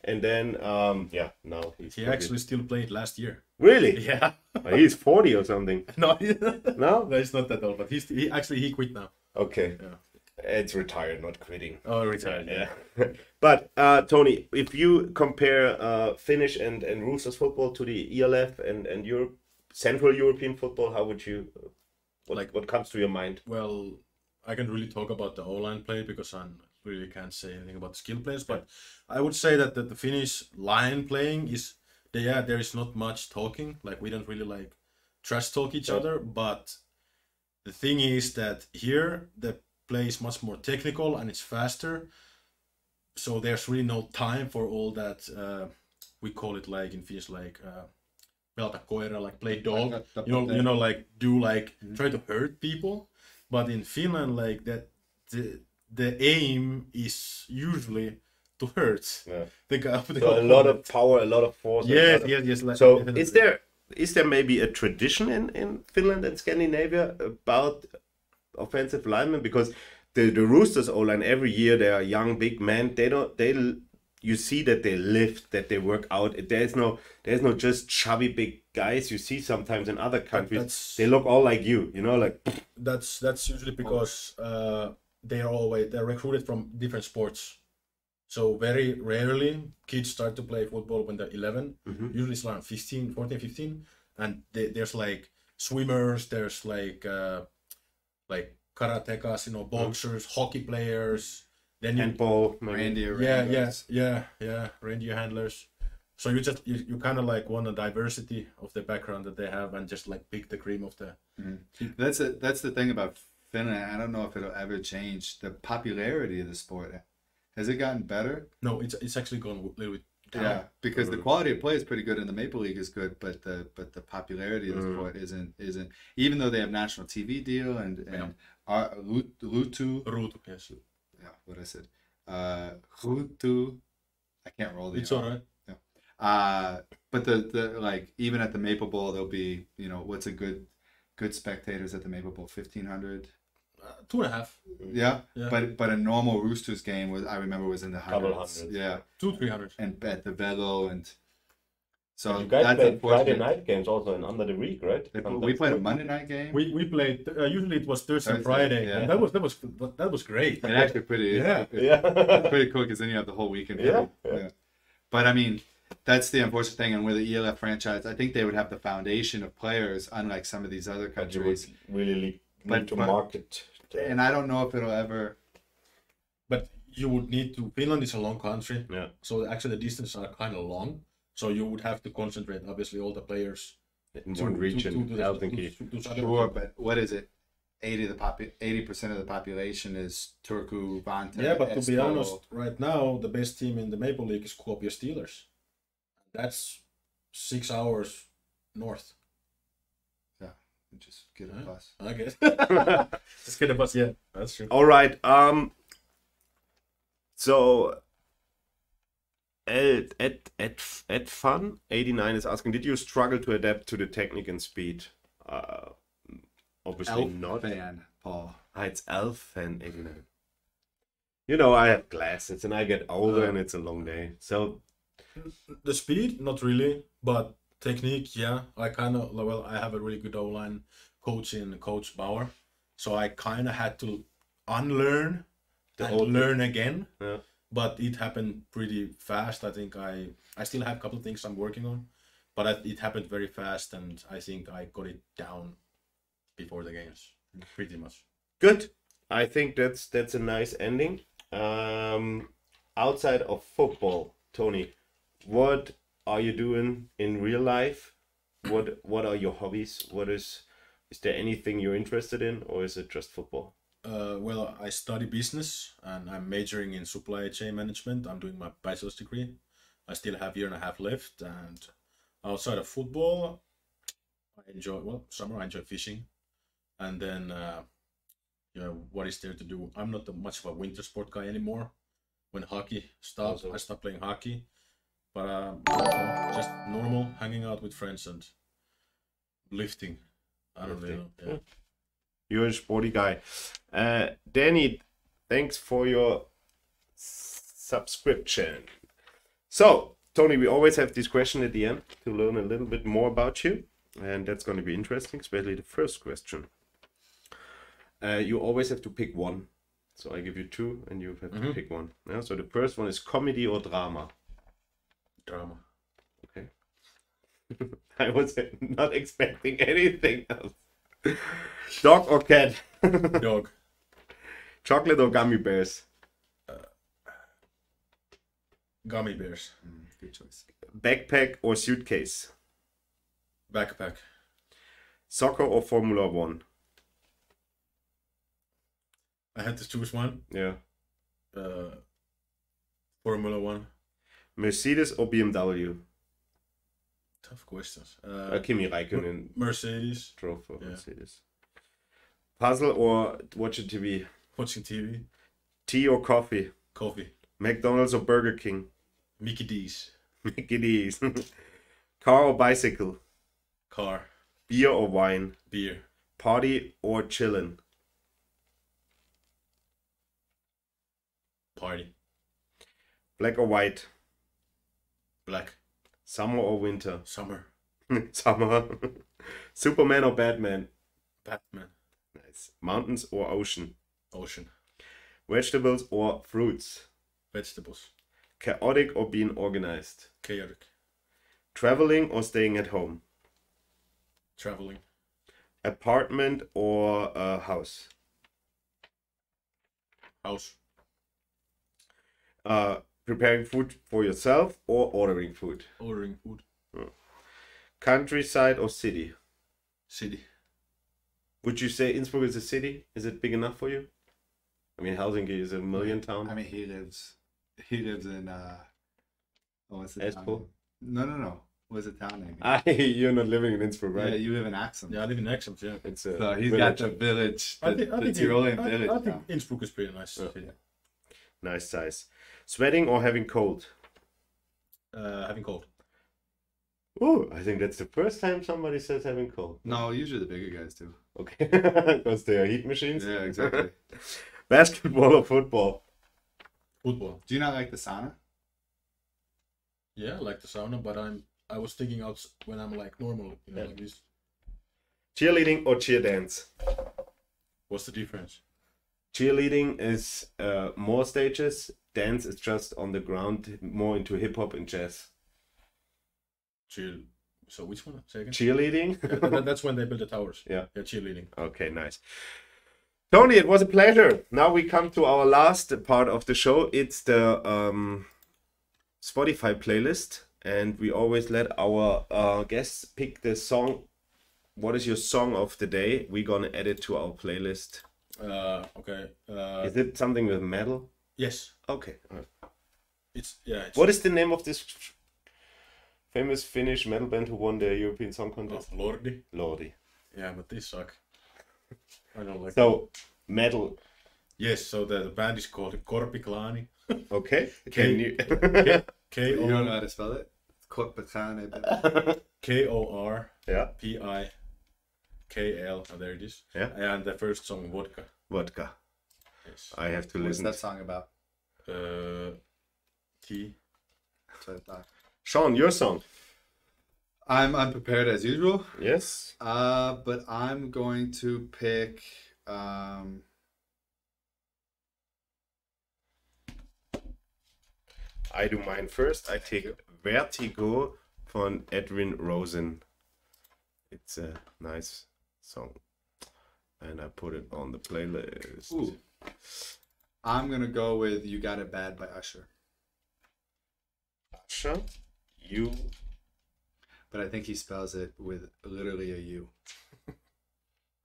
And then, now he actually still played last year. Really? Yeah. He's 40 or something. No, No? It's not that old, but he quit now. Okay. Yeah. It's retired, not quitting. Oh, retired. Yeah. But Tony, if you compare Finnish and Roosters football to the ELF and Europe, Central European football, how would you? What comes to your mind? Well, I can really talk about the O-line play because I really can't say anything about the skill players. But I would say that the Finnish line playing is there is not much talking. Like we don't really trash talk each other. But the thing is that here the play is much more technical and it's faster. So there's really no time for all that. We call it in Finnish pelata koira, play dog. Try to hurt people. But in Finland, that the aim is usually to hurt the guy. So a lot of power, a lot of force. Yes. So is there maybe a tradition in Finland and Scandinavia about offensive linemen? Because the Roosters O-line every year, they are young big men. You see that they lift, that they work out. There's no just chubby big guys you see sometimes in other countries. They look all like you, That's usually because they're recruited from different sports. So very rarely kids start to play football when they're 11. Usually it's around 14, 15, and there's swimmers. There's like karatekas, you know, boxers, hockey players. Then you Handball, reindeer reindeer handlers. So you kind of like want a diversity of the background that they have and just like pick the cream of the. That's the thing about Finland. I don't know if it'll ever change. The popularity of the sport, has it gotten better? No, it's actually gone a little bit down. Yeah, because the quality of play is pretty good and the Maple League is good, but the popularity of the sport isn't even though they have national TV deal and Ruutu, yes. Yeah, what I said. Ruutu, I can't roll the. It's alright. But the like even at the Maple Bowl there'll be, you know, what's a good spectators at the Maple Bowl, 1,500. 2.5. Yeah, but a normal Roosters game I remember was in the Couple hundreds. hundreds. Yeah, 200-300. and at the Velo and so You guys that's played Friday unfortunate. night games also in under the week, right? We played a Monday night game. We played usually it was Thursday and Thursday, Friday, yeah. and that was great. And actually pretty Yeah. it's pretty cool because then you have the whole weekend. Yeah. But I mean, that's the unfortunate thing. And with the ELF franchise, I think they would have the foundation of players, unlike some of these other But you would countries. really need to market. And I don't know if it'll ever. But you would need to. Finland is a long country, Yeah. so actually the distances are kind of long. So you would have to concentrate, obviously, all the players In one region, Helsinki. Sure, but what is it? 80% of the population is Turku, Vantaa. Yeah, but to be Espoo. honest, right now the best team in the Maple League is Kuopio Steelers. That's 6 hours north. Yeah, just get a bus. I guess. Just get a bus. Yeah, that's true. All right. So at Fun 89 is asking, did you struggle to adapt to the technique and speed? Obviously Elf not. fan, Paul. It's Elf fan 89. You know, I have glasses and I get older and it's a long day. So The speed, not really, but technique, yeah. I have a really good O-line coach in Coach Bauer, so I kind of had to unlearn and old learn again. Yeah. But it happened pretty fast. I think I still have a couple of things I'm working on, but it happened very fast, and I think I got it down before the games, pretty much. good. I think that's a nice ending. Outside of football, Tony, what are you doing in real life? What are your hobbies? Is there anything you're interested in, or is it just football? Well, I study business and I'm majoring in supply chain management. I'm doing my bachelor's degree. I still have a year and a half left. And outside of football, summer I enjoy fishing. And then, what is there to do? I'm not much of a winter sport guy anymore. When hockey stopped, I stopped playing hockey. But just normal, hanging out with friends and lifting. I don't really know. Yeah. You're a sporty guy. Danny, thanks for your subscription. So, Tony, we always have this question at the end to learn a little bit more about you. And that's going to be interesting, especially the first question. You always have to pick one. So I give you two and you have to pick one. Yeah, so the first one is comedy or drama? Drama. Okay. I was not expecting anything else. Dog or cat? Dog. Chocolate or gummy bears? Gummy bears. Good choice. Backpack or suitcase? Backpack. Soccer or Formula One? I had to choose one. Yeah. Formula One. Mercedes or BMW? Tough questions. Kimi Räikkönen Mercedes. drove for Yeah. Mercedes. Puzzle or watching TV? Watching TV. Tea or coffee? Coffee. McDonald's or Burger King? Mickey D's. Mickey D's. Car or bicycle? Car. Beer or wine? Beer. Party or chillin'? Party. Black or white? Black. Summer or winter? Summer. Summer. Superman or Batman? Batman. Nice. Mountains or ocean? Ocean. Vegetables or fruits? Vegetables. Chaotic or being organized? Chaotic. Traveling or staying at home? Traveling. Apartment or a house? House. Preparing food for yourself or ordering food? Ordering food. Countryside or city? City. Would you say Innsbruck is a city? Is it big enough for you? I mean, Helsinki is a million town. I mean, he lives in what's the town Espoo? name? No. What's the town name? You're not living in Innsbruck, right? Yeah, you live in Axum. Yeah, I live in Exams, yeah. It's a So he's village. got the village, the think Tyrolean village. I think now. Innsbruck is pretty nice. Yeah. City. Nice size. Sweating or having cold? Having cold. Oh, I think that's the first time somebody says having cold. No, usually the bigger guys do. Okay, because they are heat machines. Yeah, exactly. Basketball or football? Football. Do you not like the sauna? Yeah, I like the sauna, but I was thinking out when I'm like normal, Yeah. like this. Cheerleading or cheer dance? What's the difference? Cheerleading is more stages. Dance is just on the ground, more into hip hop and jazz. Chill. So which one? Say again. Cheerleading? That's when they build the towers. Yeah. Yeah, cheerleading. Okay, nice. Tony, it was a pleasure. Now we come to our last part of the show. It's the Spotify playlist, and we always let our guests pick the song. What is your song of the day? We're gonna add it to our playlist. Okay. Is it something with metal? Yes. Okay. All right. It's What is the name of this famous Finnish metal band who won the European Song Contest? Lordi. Lordi. Yeah, but they suck. I don't like. So metal. Yes. So the band is called Korpiklaani. Okay. Can you? K You don't know O how to spell it? Korpiklaani. K-O-R Yeah. P-I-K-L. Oh, there it is. Yeah. And the first song, Vodka. Vodka. Yes. I have to What's listen. that song about? T. That's what I thought. Sean, your song. I'm unprepared as usual. Yes. But I'm going to pick. I do mine first. I take Vertigo von Edwin Rosen. It's a nice song. And I put it on the playlist. Ooh. I'm gonna go with "You Got It Bad" by Usher. Usher, you. But I think he spells it with literally a U.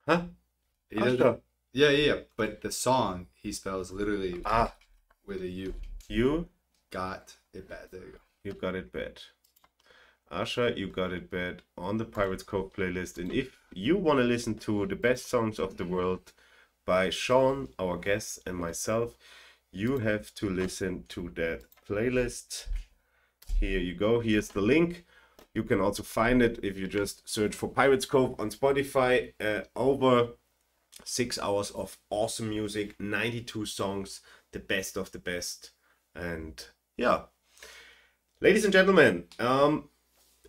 Huh? He doesn't- Usher. Yeah. But the song he spells literally Ah, with a U. you. Got it bad. There you go. You got it bad. Asha, you got it bad on the Pirates Cove playlist. And if you want to listen to the best songs of the world by Sean, our guest, and myself, you have to listen to that playlist. Here you go. Here's the link. You can also find it if you just search for Pirates Cove on Spotify. Over 6 hours of awesome music, 92 songs, the best of the best. And yeah. Ladies and gentlemen,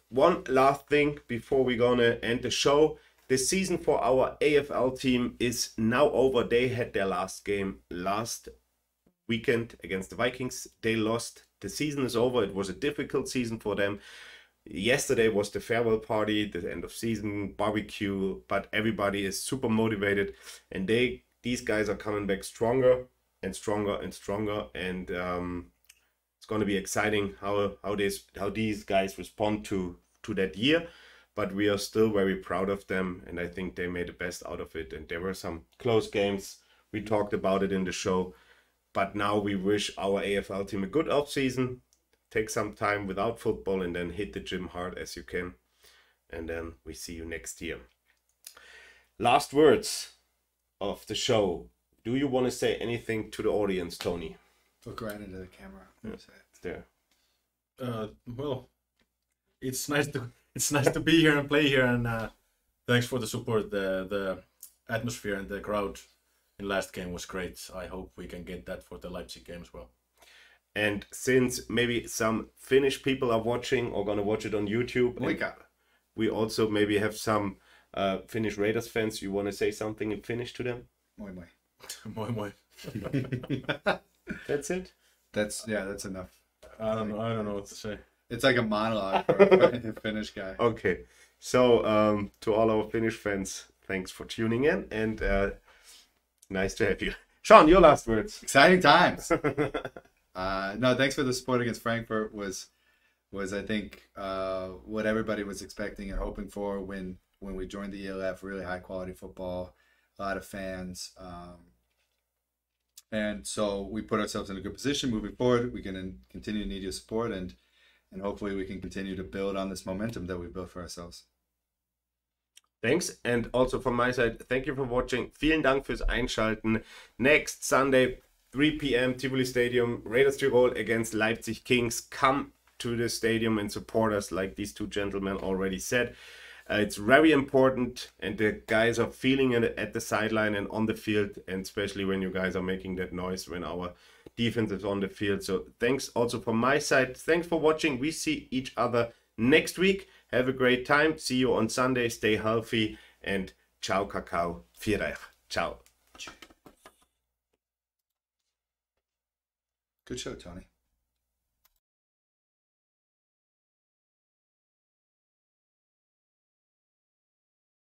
one last thing before we're gonna end the show. The season for our AFL team is now over. They had their last game last weekend against the Vikings. They lost. The season is over. It was a difficult season for them. Yesterday was the farewell party, the end of season barbecue, but everybody is super motivated, and these guys are coming back stronger and stronger and stronger, and it's going to be exciting how these guys respond to that year. But we are still very proud of them, and I think they made the best out of it. And there were some close games. We talked about it in the show. But now we wish our AFL team a good off-season. Take some time without football and then hit the gym hard as you can. And then we see you next year. Last words of the show. Do you want to say anything to the audience, Tony? Look right into the camera. Yeah. It's there. Well, it's nice to be here and play here, and thanks for the support. The atmosphere and the crowd in last game was great. I hope we can get that for the Leipzig game as well. And since maybe some Finnish people are watching or gonna watch it on YouTube, we also maybe have some Finnish Raiders fans. You want to say something in Finnish to them? Moi moi. Moi moi. That's it. That's enough. I don't know what to say. It's like a monologue for a Finnish guy. Okay, so to all our Finnish fans, thanks for tuning in, and nice to have you. Sean, your last words. Exciting times. No, thanks for the support against Frankfurt. Was I think what everybody was expecting and hoping for when we joined the ELF. Really high quality football, a lot of fans, and so we put ourselves in a good position moving forward. We can continue to need your support, and hopefully we can continue to build on this momentum that we built for ourselves. Thanks, and also from my side, thank you for watching. Vielen Dank fürs Einschalten. Next Sunday, 3 p.m. Tivoli Stadium, Raiders Tirol against Leipzig Kings. Come to the stadium and support us, like these two gentlemen already said. It's very important, and the guys are feeling it at the sideline and on the field, and especially when you guys are making that noise when our defense is on the field. So thanks also from my side. Thanks for watching. We see each other next week. Have a great time. See you on Sunday. Stay healthy, and ciao, Kakao. Viert. Ciao. Good show, Tony.